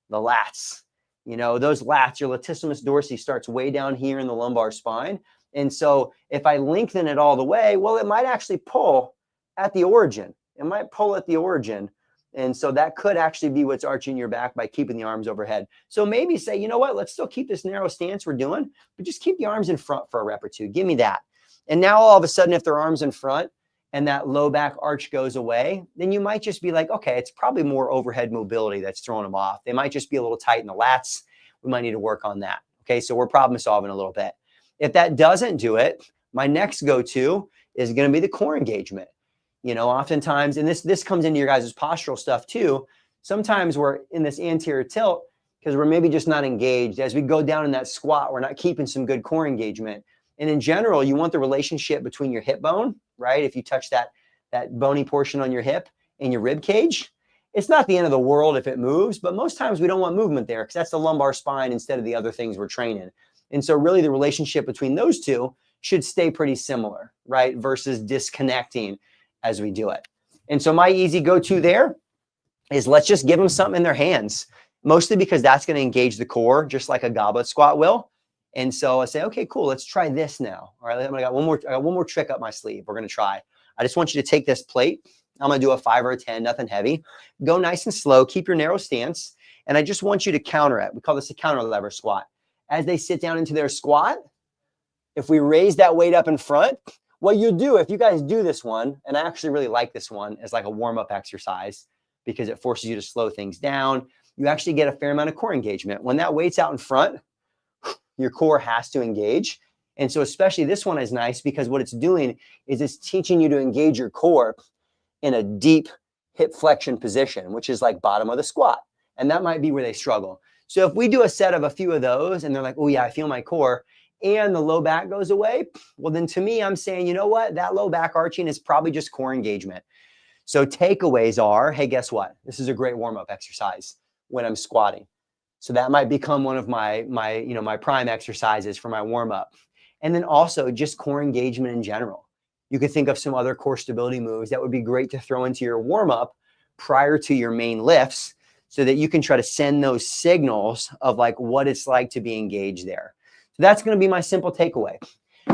The lats. Those lats, your latissimus dorsi starts way down here in the lumbar spine. And so if I lengthen it all the way, well, it might actually pull at the origin. It might pull at the origin. And so that could actually be what's arching your back by keeping the arms overhead. So maybe say, you know what, let's still keep this narrow stance we're doing, but just keep the arms in front for a rep or two. Give me that. And now all of a sudden, if their arms in front and that low back arch goes away, then you might just be like, okay, it's probably more overhead mobility that's throwing them off. They might just be a little tight in the lats. We might need to work on that. Okay, so we're problem solving a little bit. If that doesn't do it, my next go-to is going to be the core engagement. You know, oftentimes, and this comes into your guys' postural stuff too. Sometimes we're in this anterior tilt because we're maybe just not engaged. As we go down in that squat, we're not keeping some good core engagement. And in general, you want the relationship between your hip bone, right? If you touch that bony portion on your hip and your rib cage, it's not the end of the world if it moves, but most times we don't want movement there because that's the lumbar spine instead of the other things we're training. And so really the relationship between those two should stay pretty similar, right? Versus disconnecting as we do it. And so my easy go-to there is let's just give them something in their hands, mostly because that's going to engage the core just like a goblet squat will. And so I say, okay, cool, let's try this now. All right, I got one more trick up my sleeve we're going to try. I just want you to take this plate. I'm going to do a 5 or a 10, nothing heavy. Go nice and slow, keep your narrow stance, and I just want you to counter it. We call this a counter lever squat. As they sit down into their squat, if we raise that weight up in front, what you do, if you guys do this one, and I actually really like this one as like a warm-up exercise because it forces you to slow things down, you actually get a fair amount of core engagement. When that weight's out in front, your core has to engage. And so especially this one is nice because what it's doing is it's teaching you to engage your core in a deep hip flexion position, which is like bottom of the squat. And that might be where they struggle. So if we do a set of a few of those and they're like, oh yeah, I feel my core, and the low back goes away, well then to me, I'm saying, you know what? That low back arching is probably just core engagement. So takeaways are, hey, guess what? This is a great warm-up exercise when I'm squatting. So that might become one of my prime exercises for my warm-up. And then also just core engagement in general. You could think of some other core stability moves that would be great to throw into your warm-up prior to your main lifts so that you can try to send those signals of like what it's like to be engaged there. So that's going to be my simple takeaway.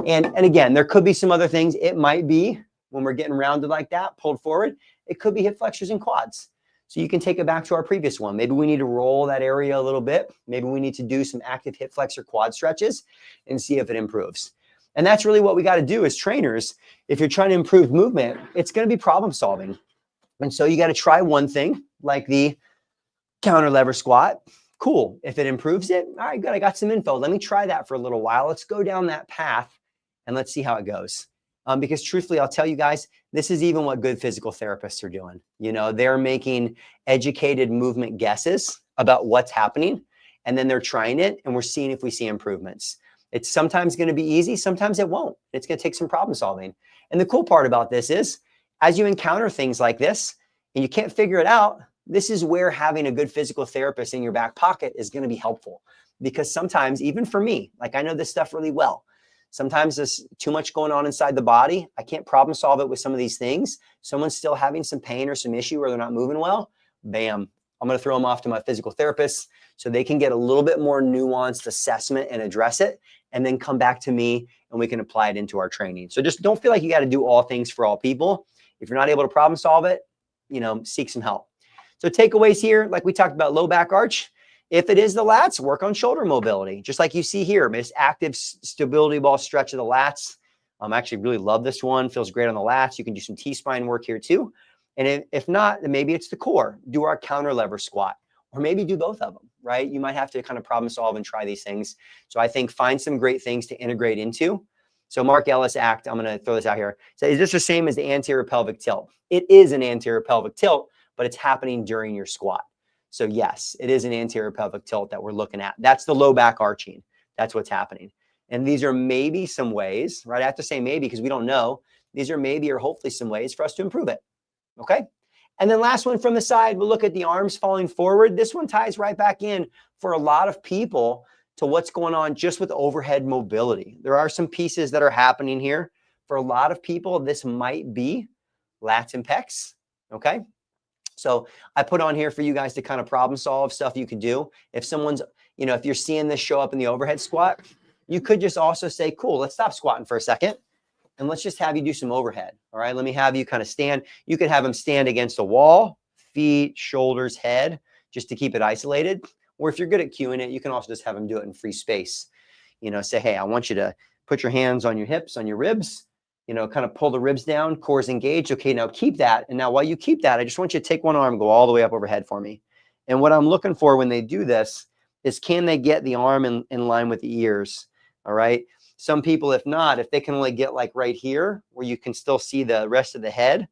And again, there could be some other things. It might be when we're getting rounded like that, pulled forward, it could be hip flexors and quads. So you can take it back to our previous one. Maybe we need to roll that area a little bit. Maybe we need to do some active hip flexor quad stretches and see if it improves. And that's really what we got to do as trainers. If you're trying to improve movement, it's going to be problem solving. And so you got to try one thing like the counter lever squat. Cool. If it improves it, all right, good. I got some info. Let me try that for a little while. Let's go down that path and let's see how it goes. Because truthfully, I'll tell you guys, this is even what good physical therapists are doing. You know, they're making educated movement guesses about what's happening, and then they're trying it, and we're seeing if we see improvements. It's sometimes going to be easy. Sometimes it won't. It's going to take some problem solving. And the cool part about this is, as you encounter things like this and you can't figure it out, this is where having a good physical therapist in your back pocket is going to be helpful. Because sometimes, even for me, like I know this stuff really well, sometimes there's too much going on inside the body. I can't problem solve it with some of these things. Someone's still having some pain or some issue or they're not moving well. Bam. I'm going to throw them off to my physical therapist so they can get a little bit more nuanced assessment and address it, and then come back to me and we can apply it into our training. So just don't feel like you got to do all things for all people. If you're not able to problem solve it, seek some help. So takeaways here, like we talked about low back arch. If it is the lats, work on shoulder mobility. Just like you see here, this active stability ball stretch of the lats. I actually really love this one. Feels great on the lats. You can do some T-spine work here too. And if not, then maybe it's the core. Do our counter lever squat, or maybe do both of them, right? You might have to kind of problem solve and try these things. So I think find some great things to integrate into. So Mark Ellis act, I'm going to throw this out here. So is this the same as the anterior pelvic tilt? It is an anterior pelvic tilt, but it's happening during your squat. So yes, it is an anterior pelvic tilt that we're looking at. That's the low back arching. That's what's happening. And these are maybe some ways, right? I have to say maybe because we don't know. These are maybe or hopefully some ways for us to improve it. Okay. And then last one from the side, we'll look at the arms falling forward. This one ties right back in for a lot of people to what's going on just with overhead mobility. There are some pieces that are happening here. For a lot of people, this might be lats and pecs. Okay. So I put on here for you guys to kind of problem solve stuff you could do. If someone's, if you're seeing this show up in the overhead squat, you could just also say, cool, let's stop squatting for a second. And let's just have you do some overhead. All right. Let me have you kind of stand. You could have them stand against a wall, feet, shoulders, head, just to keep it isolated. Or if you're good at cueing it, you can also just have them do it in free space. Say, hey, I want you to put your hands on your hips, on your ribs, kind of pull the ribs down, core's engaged. Okay, now keep that. And now while you keep that, I just want you to take one arm, go all the way up overhead for me. And what I'm looking for when they do this is, can they get the arm in line with the ears? All right. Some people, if they can only get like right here where you can still see the rest of the head,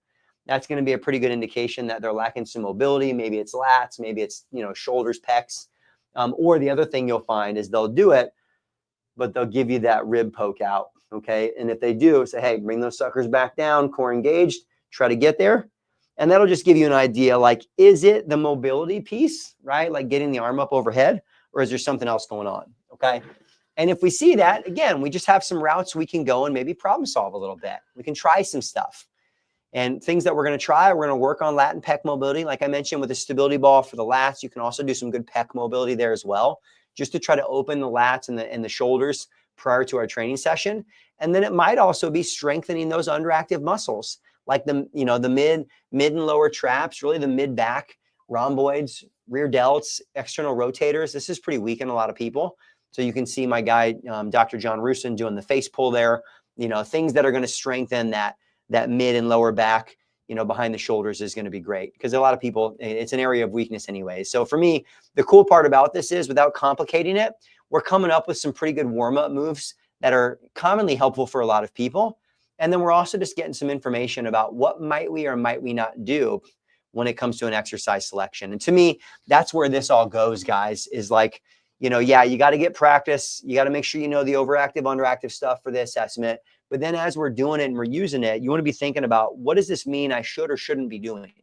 that's going to be a pretty good indication that they're lacking some mobility. Maybe it's lats, maybe it's, shoulders, pecs. Or the other thing you'll find is they'll do it, but they'll give you that rib poke out. Okay. And if they do, say, hey, bring those suckers back down, core engaged, try to get there. And that'll just give you an idea, like, is it the mobility piece, right? Like getting the arm up overhead, or is there something else going on? Okay. And if we see that, again, we just have some routes we can go and maybe problem solve a little bit. We can try some stuff. And things that we're going to try, we're going to work on lat and pec mobility. Like I mentioned with the stability ball for the lats, you can also do some good pec mobility there as well, just to try to open the lats and the shoulders prior to our training session. And then it might also be strengthening those underactive muscles, like the mid and lower traps, really the mid back, rhomboids, rear delts, external rotators. This is pretty weak in a lot of people. So you can see my guy, Dr. John Rusin, doing the face pull there, things that are going to strengthen that mid and lower back, behind the shoulders is going to be great, because a lot of people, it's an area of weakness anyway. So for me, the cool part about this is, without complicating it, we're coming up with some pretty good warm-up moves that are commonly helpful for a lot of people. And then we're also just getting some information about what might we or might we not do when it comes to an exercise selection. And to me, that's where this all goes, guys, is like, yeah, you got to get practice. You got to make sure you know the overactive, underactive stuff for the assessment. But then as we're doing it and we're using it, you want to be thinking about, what does this mean I should or shouldn't be doing?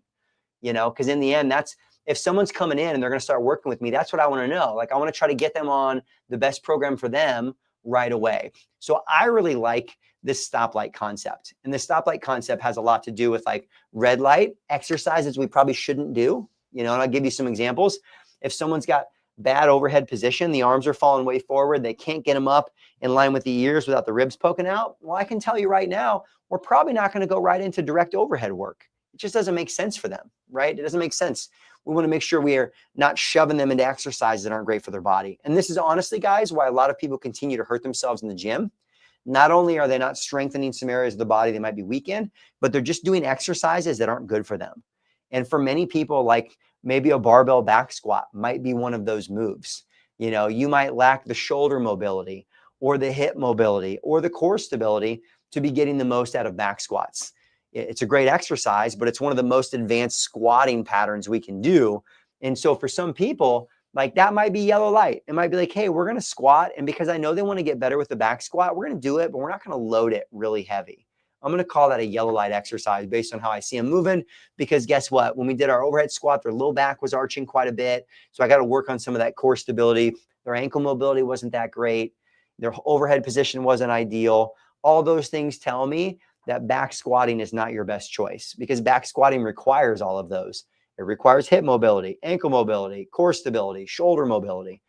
Because in the end, that's, if someone's coming in and they're going to start working with me, that's what I want to know. Like, I want to try to get them on the best program for them right away. So I really like this stoplight concept. And the stoplight concept has a lot to do with like red light exercises we probably shouldn't do, and I'll give you some examples. If someone's got bad overhead position, the arms are falling way forward, they can't get them up in line with the ears without the ribs poking out. Well, I can tell you right now, we're probably not going to go right into direct overhead work. It just doesn't make sense for them, right? It doesn't make sense. We want to make sure we are not shoving them into exercises that aren't great for their body. And this is honestly, guys, why a lot of people continue to hurt themselves in the gym. Not only are they not strengthening some areas of the body they might be weak in, but they're just doing exercises that aren't good for them. And for many people, like maybe a barbell back squat might be one of those moves. You might lack the shoulder mobility or the hip mobility or the core stability to be getting the most out of back squats. It's a great exercise, but it's one of the most advanced squatting patterns we can do. And so for some people, like, that might be yellow light. It might be like, hey, we're going to squat. And because I know they want to get better with the back squat, we're going to do it, but we're not going to load it really heavy. I'm going to call that a yellow light exercise based on how I see them moving, because guess what? When we did our overhead squat, their low back was arching quite a bit. So I got to work on some of that core stability. Their ankle mobility wasn't that great. Their overhead position wasn't ideal. All those things tell me that back squatting is not your best choice, because back squatting requires all of those. It requires hip mobility, ankle mobility, core stability, shoulder mobility.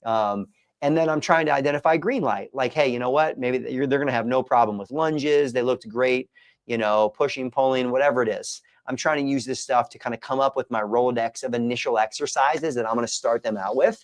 And then I'm trying to identify green light. Like, hey, you know what? Maybe they're going to have no problem with lunges. They looked great, pushing, pulling, whatever it is. I'm trying to use this stuff to kind of come up with my Rolodex of initial exercises that I'm going to start them out with.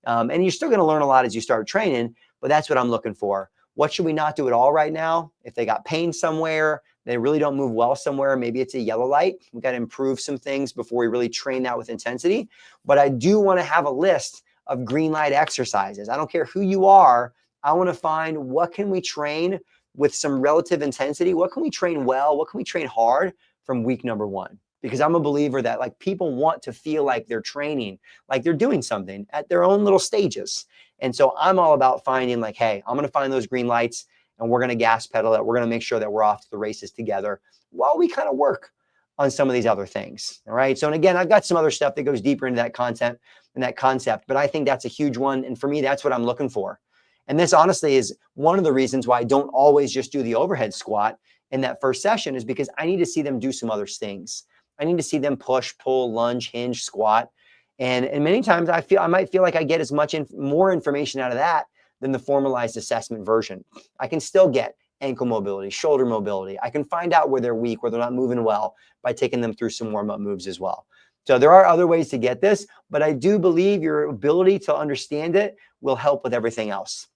And you're still going to learn a lot as you start training, but that's what I'm looking for. What should we not do at all right now? If they got pain somewhere, they really don't move well somewhere, maybe it's a yellow light. We got to improve some things before we really train that with intensity. But I do want to have a list of green light exercises. I don't care who you are. I want to find, what can we train with some relative intensity? What can we train well? What can we train hard from week number one? Because I'm a believer that, like, people want to feel like they're training, like they're doing something at their own little stages. And so I'm all about finding, like, hey, I'm going to find those green lights and we're going to gas pedal it. We're going to make sure that we're off to the races together while we kind of work on some of these other things. All right. So, and again, I've got some other stuff that goes deeper into that content and that concept, but I think that's a huge one. And for me, that's what I'm looking for. And this honestly is one of the reasons why I don't always just do the overhead squat in that first session, is because I need to see them do some other things. I need to see them push, pull, lunge, hinge, squat. And many times I might feel like I get as much more information out of that than the formalized assessment version. I can still get ankle mobility, shoulder mobility. I can find out where they're weak, where they're not moving well, by taking them through some warm-up moves as well. So there are other ways to get this, but I do believe your ability to understand it will help with everything else.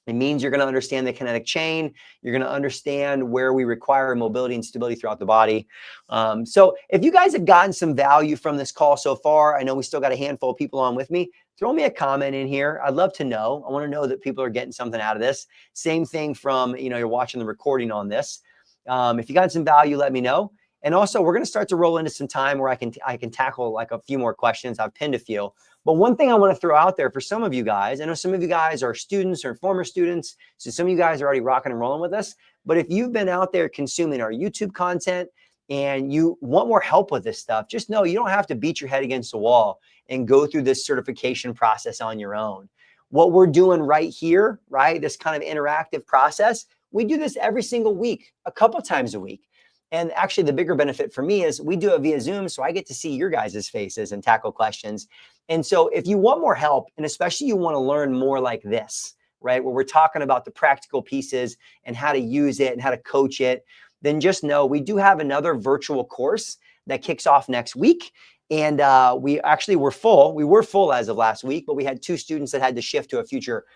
It means you're going to understand the kinetic chain. You're going to understand where we require mobility and stability throughout the body. So if you guys have gotten some value from this call so far, I know we still got a handful of people on with me. Throw me a comment in here. I'd love to know. I want to know that people are getting something out of this. Same thing from, you're watching the recording on this. If you got some value, let me know. And also, we're going to start to roll into some time where I can tackle like a few more questions. I've pinned a few. But one thing I want to throw out there for some of you guys, I know some of you guys are students or former students, so some of you guys are already rocking and rolling with us. But if you've been out there consuming our YouTube content and you want more help with this stuff, just know you don't have to beat your head against the wall and go through this certification process on your own. What we're doing right here, right, this kind of interactive process, we do this every single week, a couple times a week. And actually, the bigger benefit for me is we do it via Zoom, so I get to see your guys' faces and tackle questions. And so if you want more help, and especially you want to learn more like this, right, where we're talking about the practical pieces and how to use it and how to coach it, then just know we do have another virtual course that kicks off next week. And we actually were full. We were full as of last week, but we had 2 students that had to shift to a future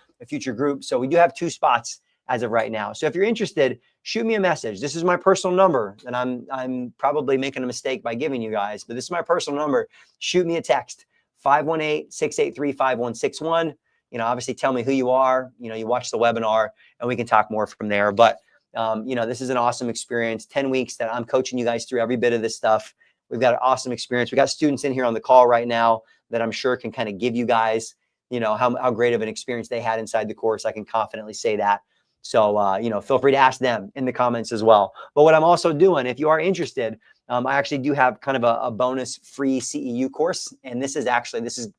group. So we do have 2 spots as of right now. So if you're interested, shoot me a message. This is my personal number, and I'm probably making a mistake by giving you guys, but this is my personal number. Shoot me a text, 518-683-5161. You know, obviously tell me who you are. You know, you watch the webinar, and we can talk more from there. But you know, this is an awesome experience. 10 weeks that I'm coaching you guys through every bit of this stuff. We've got an awesome experience. We got students in here on the call right now that I'm sure can kind of give you guys, you know, how great of an experience they had inside the course. I can confidently say that. So, you know, feel free to ask them in the comments as well. But what I'm also doing, if you are interested, I actually do have kind of a bonus free CEU course. And this is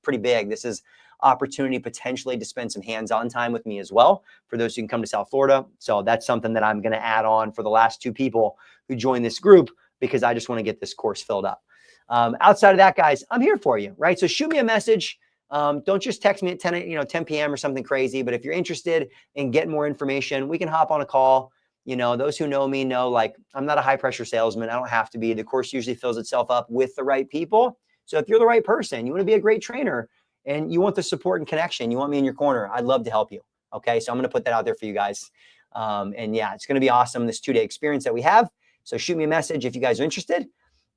pretty big. This is opportunity potentially to spend some hands-on time with me as well for those who can come to South Florida. So that's something that I'm going to add on for the last 2 people who join this group, because I just want to get this course filled up. Outside of that, guys, I'm here for you, right? So shoot me a message. Don't just text me at 10 p.m. or something crazy. But if you're interested in getting more information, we can hop on a call. You know, those who know me know, like, I'm not a high pressure salesman. I don't have to be. The course usually fills itself up with the right people. So if you're the right person, you want to be a great trainer and you want the support and connection, you want me in your corner, I'd love to help you. Okay. So I'm going to put that out there for you guys. And yeah, it's going to be awesome, this 2-day experience that we have. So shoot me a message if you guys are interested.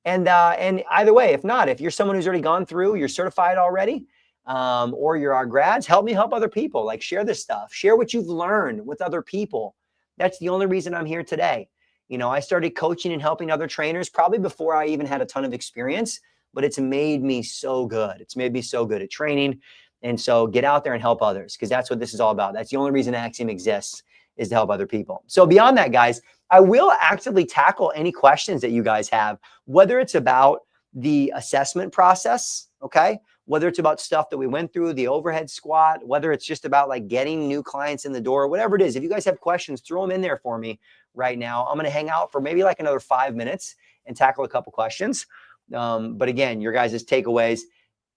And either way, if not, if you're someone who's already gone through, you're certified already, or you're our grads, help me help other people. Like, share this stuff, share what you've learned with other people. That's the only reason I'm here today. You know, I started coaching and helping other trainers probably before I even had a ton of experience, but it's made me so good. It's made me so good at training. And so get out there and help others, because that's what this is all about. That's the only reason Axiom exists, is to help other people. So beyond that, guys, I will actively tackle any questions that you guys have, whether it's about the assessment process, okay? Whether it's about stuff that we went through, the overhead squat, whether it's just about like getting new clients in the door, whatever it is. If you guys have questions, throw them in there for me right now. I'm going to hang out for maybe like another 5 minutes and tackle a couple questions. But again, your guys' takeaways,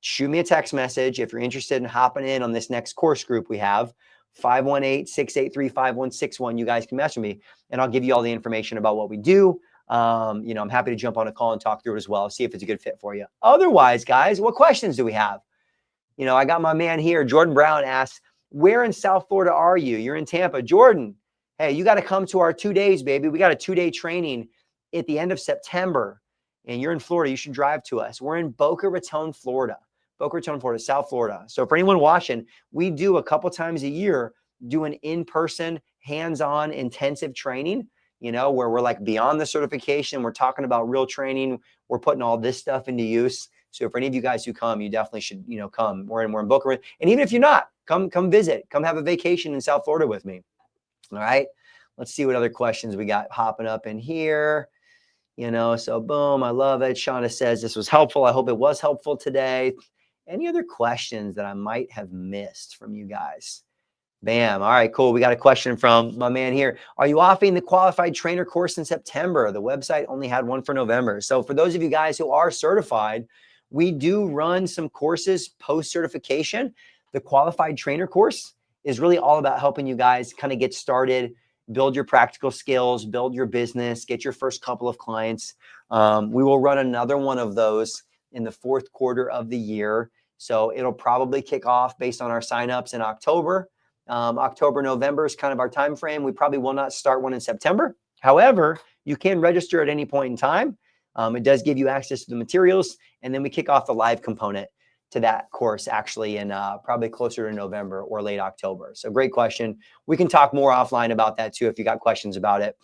shoot me a text message if you're interested in hopping in on this next course group we have. 518-683-5161. You guys can message me and I'll give you all the information about what we do. You know, I'm happy to jump on a call and talk through it as well, see if it's a good fit for you. Otherwise, guys, what questions do we have? You know, I got my man here. Jordan Brown asks, where in South Florida are you? You're in Tampa. Jordan, hey, you got to come to our 2 days, baby. We got a 2-day training at the end of September, and you're in Florida. You should drive to us. We're in Boca Raton, Florida. Boca Raton, Florida, South Florida. So for anyone watching, we do a couple times a year, do an in-person, hands-on intensive training, you know, where we're like beyond the certification. We're talking about real training. We're putting all this stuff into use. So for any of you guys who come, you definitely should, you know, come. We're in Boca Raton. And even if you're not, come visit. Come have a vacation in South Florida with me. All right. Let's see what other questions we got hopping up in here. You know, so boom, I love it. Shauna says this was helpful. I hope it was helpful today. Any other questions that I might have missed from you guys? Bam. All right, cool. We got a question from my man here. Are you offering the qualified trainer course in September? The website only had one for November. So for those of you guys who are certified, we do run some courses post-certification. The qualified trainer course is really all about helping you guys kind of get started, build your practical skills, build your business, get your first couple of clients. We will run another one of those in the 4th quarter of the year. So it'll probably kick off based on our signups in October. October, November is kind of our time frame. We probably will not start one in September. However, you can register at any point in time. It does give you access to the materials, and then we kick off the live component to that course actually in probably closer to November or late October. So great question. We can talk more offline about that too if you got questions about it.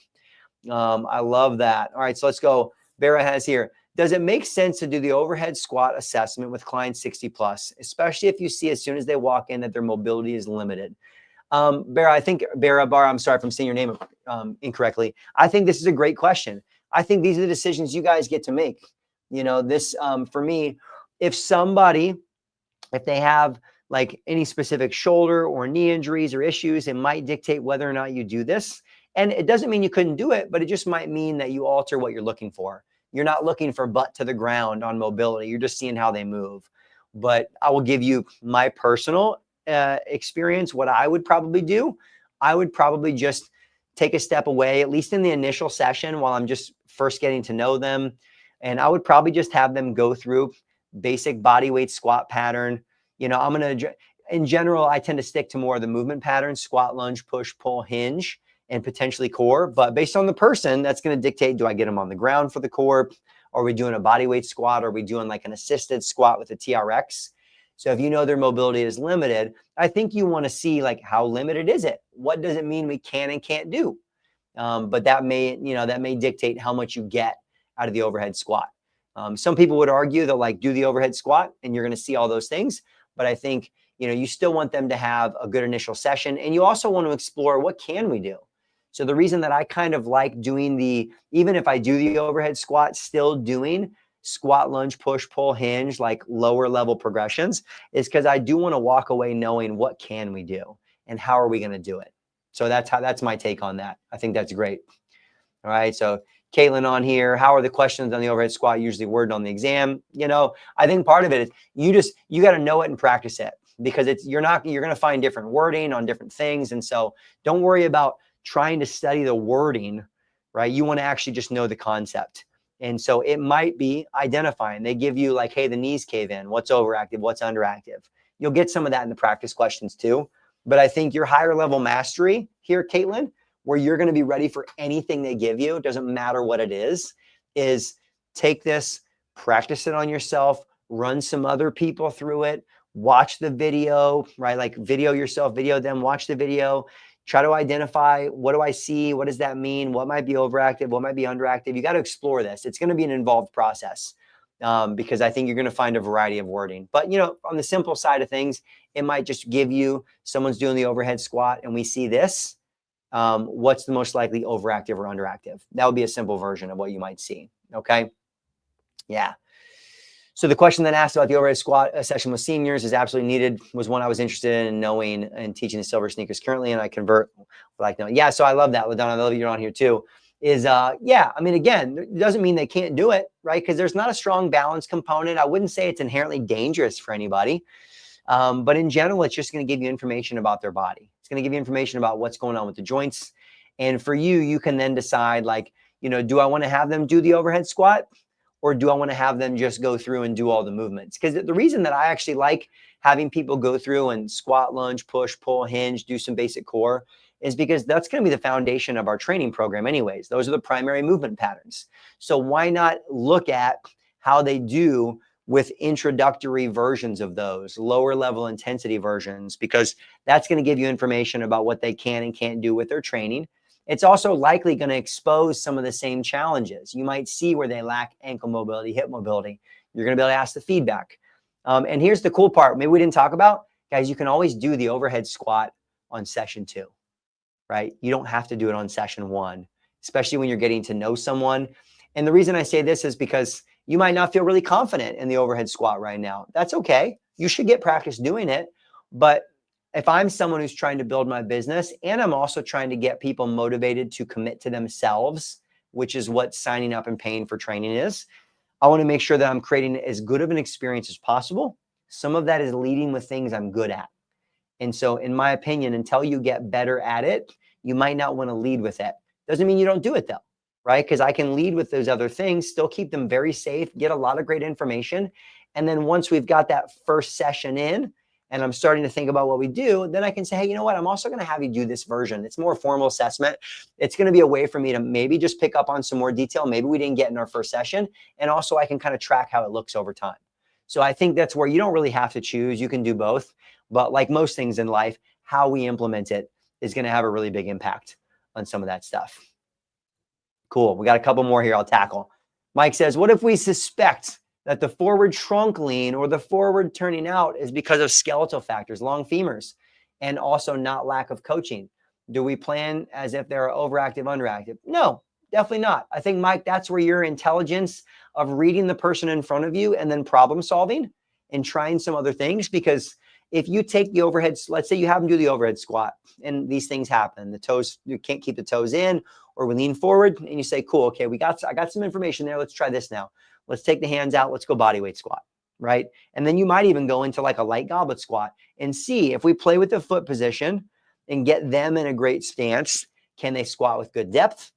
I love that. All right, so let's go Vera has here, does it make sense to do the overhead squat assessment with clients 60 plus, especially if you see as soon as they walk in that their mobility is limited? Bara, I think, Bara Bar, I'm sorry if I'm saying your name incorrectly. I think this is a great question. I think these are the decisions you guys get to make. You know, this, for me, if they have like any specific shoulder or knee injuries or issues, it might dictate whether or not you do this. And it doesn't mean you couldn't do it, but it just might mean that you alter what you're looking for. You're not looking for butt to the ground on mobility. You're just seeing how they move. But I will give you my personal experience. What I would probably do, I would probably just take a step away, at least in the initial session while I'm just first getting to know them. And I would probably just have them go through basic body weight squat pattern. You know, in general, I tend to stick to more of the movement patterns: squat, lunge, push, pull, hinge, and potentially core. But based on the person, that's going to dictate, do I get them on the ground for the core? Are we doing a body weight squat? Are we doing like an assisted squat with a TRX? So if you know their mobility is limited, I think you want to see like, how limited is it? What does it mean we can and can't do? But that may dictate how much you get out of the overhead squat. Some people would argue they'll like do the overhead squat and you're going to see all those things. But I think, you know, you still want them to have a good initial session, and you also want to explore, what can we do? So the reason that I kind of like doing even if I do the overhead squat, still doing squat, lunge, push, pull, hinge, like lower level progressions, is because I do want to walk away knowing, what can we do and how are we going to do it? So that's my take on that. I think that's great. All right. So Caitlin on here, how are the questions on the overhead squat usually worded on the exam? You know, I think part of it is you got to know it and practice it, because you're going to find different wording on different things. And so don't worry about trying to study the wording, right? You want to actually just know the concept. And so it might be identifying. They give you like, hey, the knees cave in. What's overactive? What's underactive? You'll get some of that in the practice questions too. But I think your higher level mastery here, Caitlin, where you're going to be ready for anything they give you, it doesn't matter what it is take this, practice it on yourself, run some other people through it, watch the video, right? Like video yourself, video them, watch the video, try to identify, what do I see? What does that mean? What might be overactive? What might be underactive? You got to explore this. It's going to be an involved process because I think you're going to find a variety of wording. But, you know, on the simple side of things, it might just give you, someone's doing the overhead squat and we see this. What's the most likely overactive or underactive? That would be a simple version of what you might see. Okay. Yeah. So the question that asked about the overhead squat session with seniors is absolutely needed, was one I was interested in knowing and teaching the silver sneakers currently. And I convert like, no. Yeah. So I love that. LaDonna, I love you're on here too. Yeah. I mean, again, it doesn't mean they can't do it, right? Because there's not a strong balance component. I wouldn't say it's inherently dangerous for anybody. But in general, it's just going to give you information about their body. It's going to give you information about what's going on with the joints. And for you, you can then decide, like, you know, do I want to have them do the overhead squat, or do I want to have them just go through and do all the movements? Because the reason that I actually like having people go through and squat, lunge, push, pull, hinge, do some basic core, is because that's going to be the foundation of our training program anyways. Those are the primary movement patterns. So why not look at how they do with introductory versions of those, lower level intensity versions, because that's going to give you information about what they can and can't do with their training. It's also likely going to expose some of the same challenges. You might see where they lack ankle mobility, hip mobility. You're going to be able to ask the feedback. And here's the cool part, maybe we didn't talk about, guys, you can always do the overhead squat on session 2, right? You don't have to do it on session 1, especially when you're getting to know someone. And the reason I say this is because you might not feel really confident in the overhead squat right now. That's okay. You should get practice doing it. But if I'm someone who's trying to build my business, and I'm also trying to get people motivated to commit to themselves, which is what signing up and paying for training is, I want to make sure that I'm creating as good of an experience as possible. Some of that is leading with things I'm good at. And so in my opinion, until you get better at it, you might not want to lead with it. Doesn't mean you don't do it though, right? Because I can lead with those other things, still keep them very safe, get a lot of great information. And then once we've got that first session in, and I'm starting to think about what we do, then I can say, hey, you know what? I'm also going to have you do this version. It's more formal assessment. It's going to be a way for me to maybe just pick up on some more detail. Maybe we didn't get in our first session. And also I can kind of track how it looks over time. So I think that's where you don't really have to choose. You can do both. But like most things in life, how we implement it is going to have a really big impact on some of that stuff. Cool. We got a couple more here I'll tackle. Mike says, what if we suspect that the forward trunk lean or the forward turning out is because of skeletal factors, long femurs, and also not lack of coaching? Do we plan as if they're overactive, underactive? No, definitely not. I think, Mike, that's where your intelligence of reading the person in front of you and then problem solving and trying some other things. Because if you take the overhead, let's say you have them do the overhead squat and these things happen, the toes, you can't keep the toes in, or we lean forward and you say, cool, okay, I got some information there. Let's try this now. Let's take the hands out. Let's go bodyweight squat, right? And then you might even go into like a light goblet squat and see if we play with the foot position and get them in a great stance. Can they squat with good depth?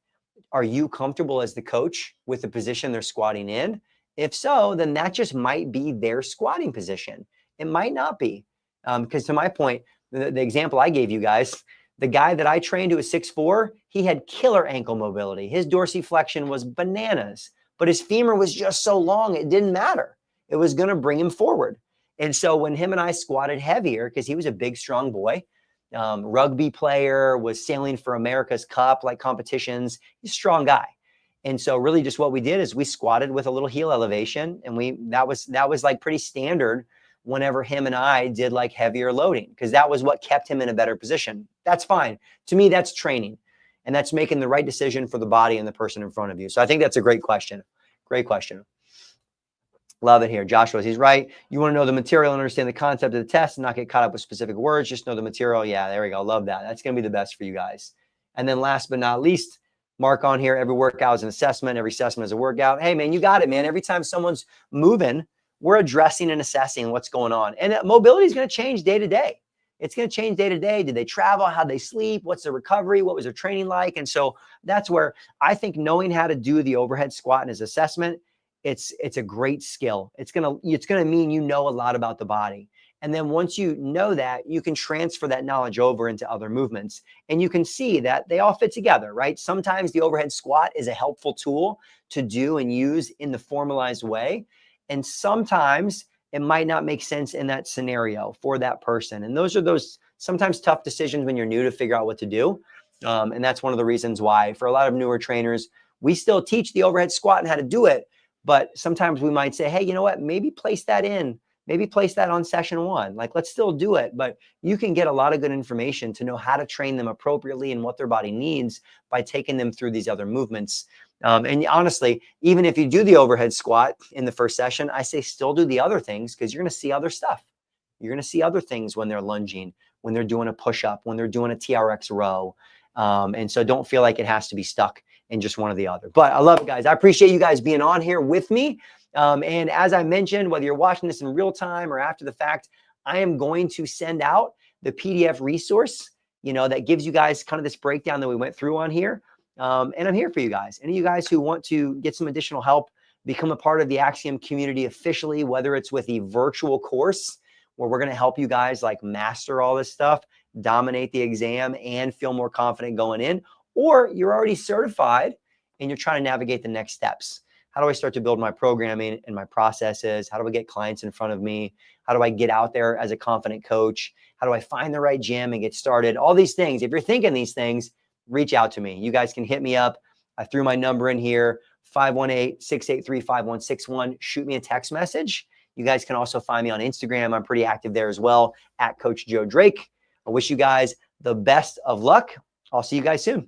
Are you comfortable as the coach with the position they're squatting in? If so, then that just might be their squatting position. It might not be. Because to my point, the example I gave you guys, the guy that I trained who was 6'4", he had killer ankle mobility. His dorsiflexion was bananas, but his femur was just so long, it didn't matter. It was going to bring him forward. And so when him and I squatted heavier, because he was a big, strong boy, rugby player, was sailing for America's Cup, like competitions, he's a strong guy. And so really just what we did is we squatted with a little heel elevation, and that was like pretty standard whenever him and I did like heavier loading, because that was what kept him in a better position. That's fine. To me, that's training, and that's making the right decision for the body and the person in front of you. So I think that's a great question. Great question. Love it here. Joshua, he's right. You want to know the material and understand the concept of the test and not get caught up with specific words. Just know the material. Yeah, there we go. Love that. That's going to be the best for you guys. And then last but not least, Mark on here, every workout is an assessment. Every assessment is a workout. Hey, man, you got it, man. Every time someone's moving, we're addressing and assessing what's going on. And mobility is going to change day to day. It's going to change day to day. Did they travel? How'd they sleep? What's the recovery? What was their training like? And so that's where I think knowing how to do the overhead squat and his assessment, it's a great skill. It's going to mean you know a lot about the body. And then once you know that, you can transfer that knowledge over into other movements, and you can see that they all fit together, right? Sometimes the overhead squat is a helpful tool to do and use in the formalized way. And sometimes it might not make sense in that scenario for that person. And those are those sometimes tough decisions when you're new to figure out what to do. And that's one of the reasons why for a lot of newer trainers, we still teach the overhead squat and how to do it. But sometimes we might say, hey, you know what, maybe place that in. Maybe place that on session 1. Like, let's still do it. But you can get a lot of good information to know how to train them appropriately and what their body needs by taking them through these other movements. And honestly, even if you do the overhead squat in the first session, I say still do the other things, because you're going to see other stuff. You're going to see other things when they're lunging, when they're doing a push-up, when they're doing a TRX row. And so don't feel like it has to be stuck in just one or the other. But I love it, guys. I appreciate you guys being on here with me. And as I mentioned, whether you're watching this in real time or after the fact, I am going to send out the PDF resource, that gives you guys kind of this breakdown that we went through on here. And I'm here for you guys. Any of you guys who want to get some additional help, become a part of the Axiom community officially, whether it's with a virtual course where we're going to help you guys like master all this stuff, dominate the exam, and feel more confident going in, or you're already certified and you're trying to navigate the next steps. How do I start to build my programming and my processes? How do I get clients in front of me? How do I get out there as a confident coach? How do I find the right gym and get started? All these things. If you're thinking these things, reach out to me. You guys can hit me up. I threw my number in here, 518-683-5161. Shoot me a text message. You guys can also find me on Instagram. I'm pretty active there as well, at Coach Joe Drake. I wish you guys the best of luck. I'll see you guys soon.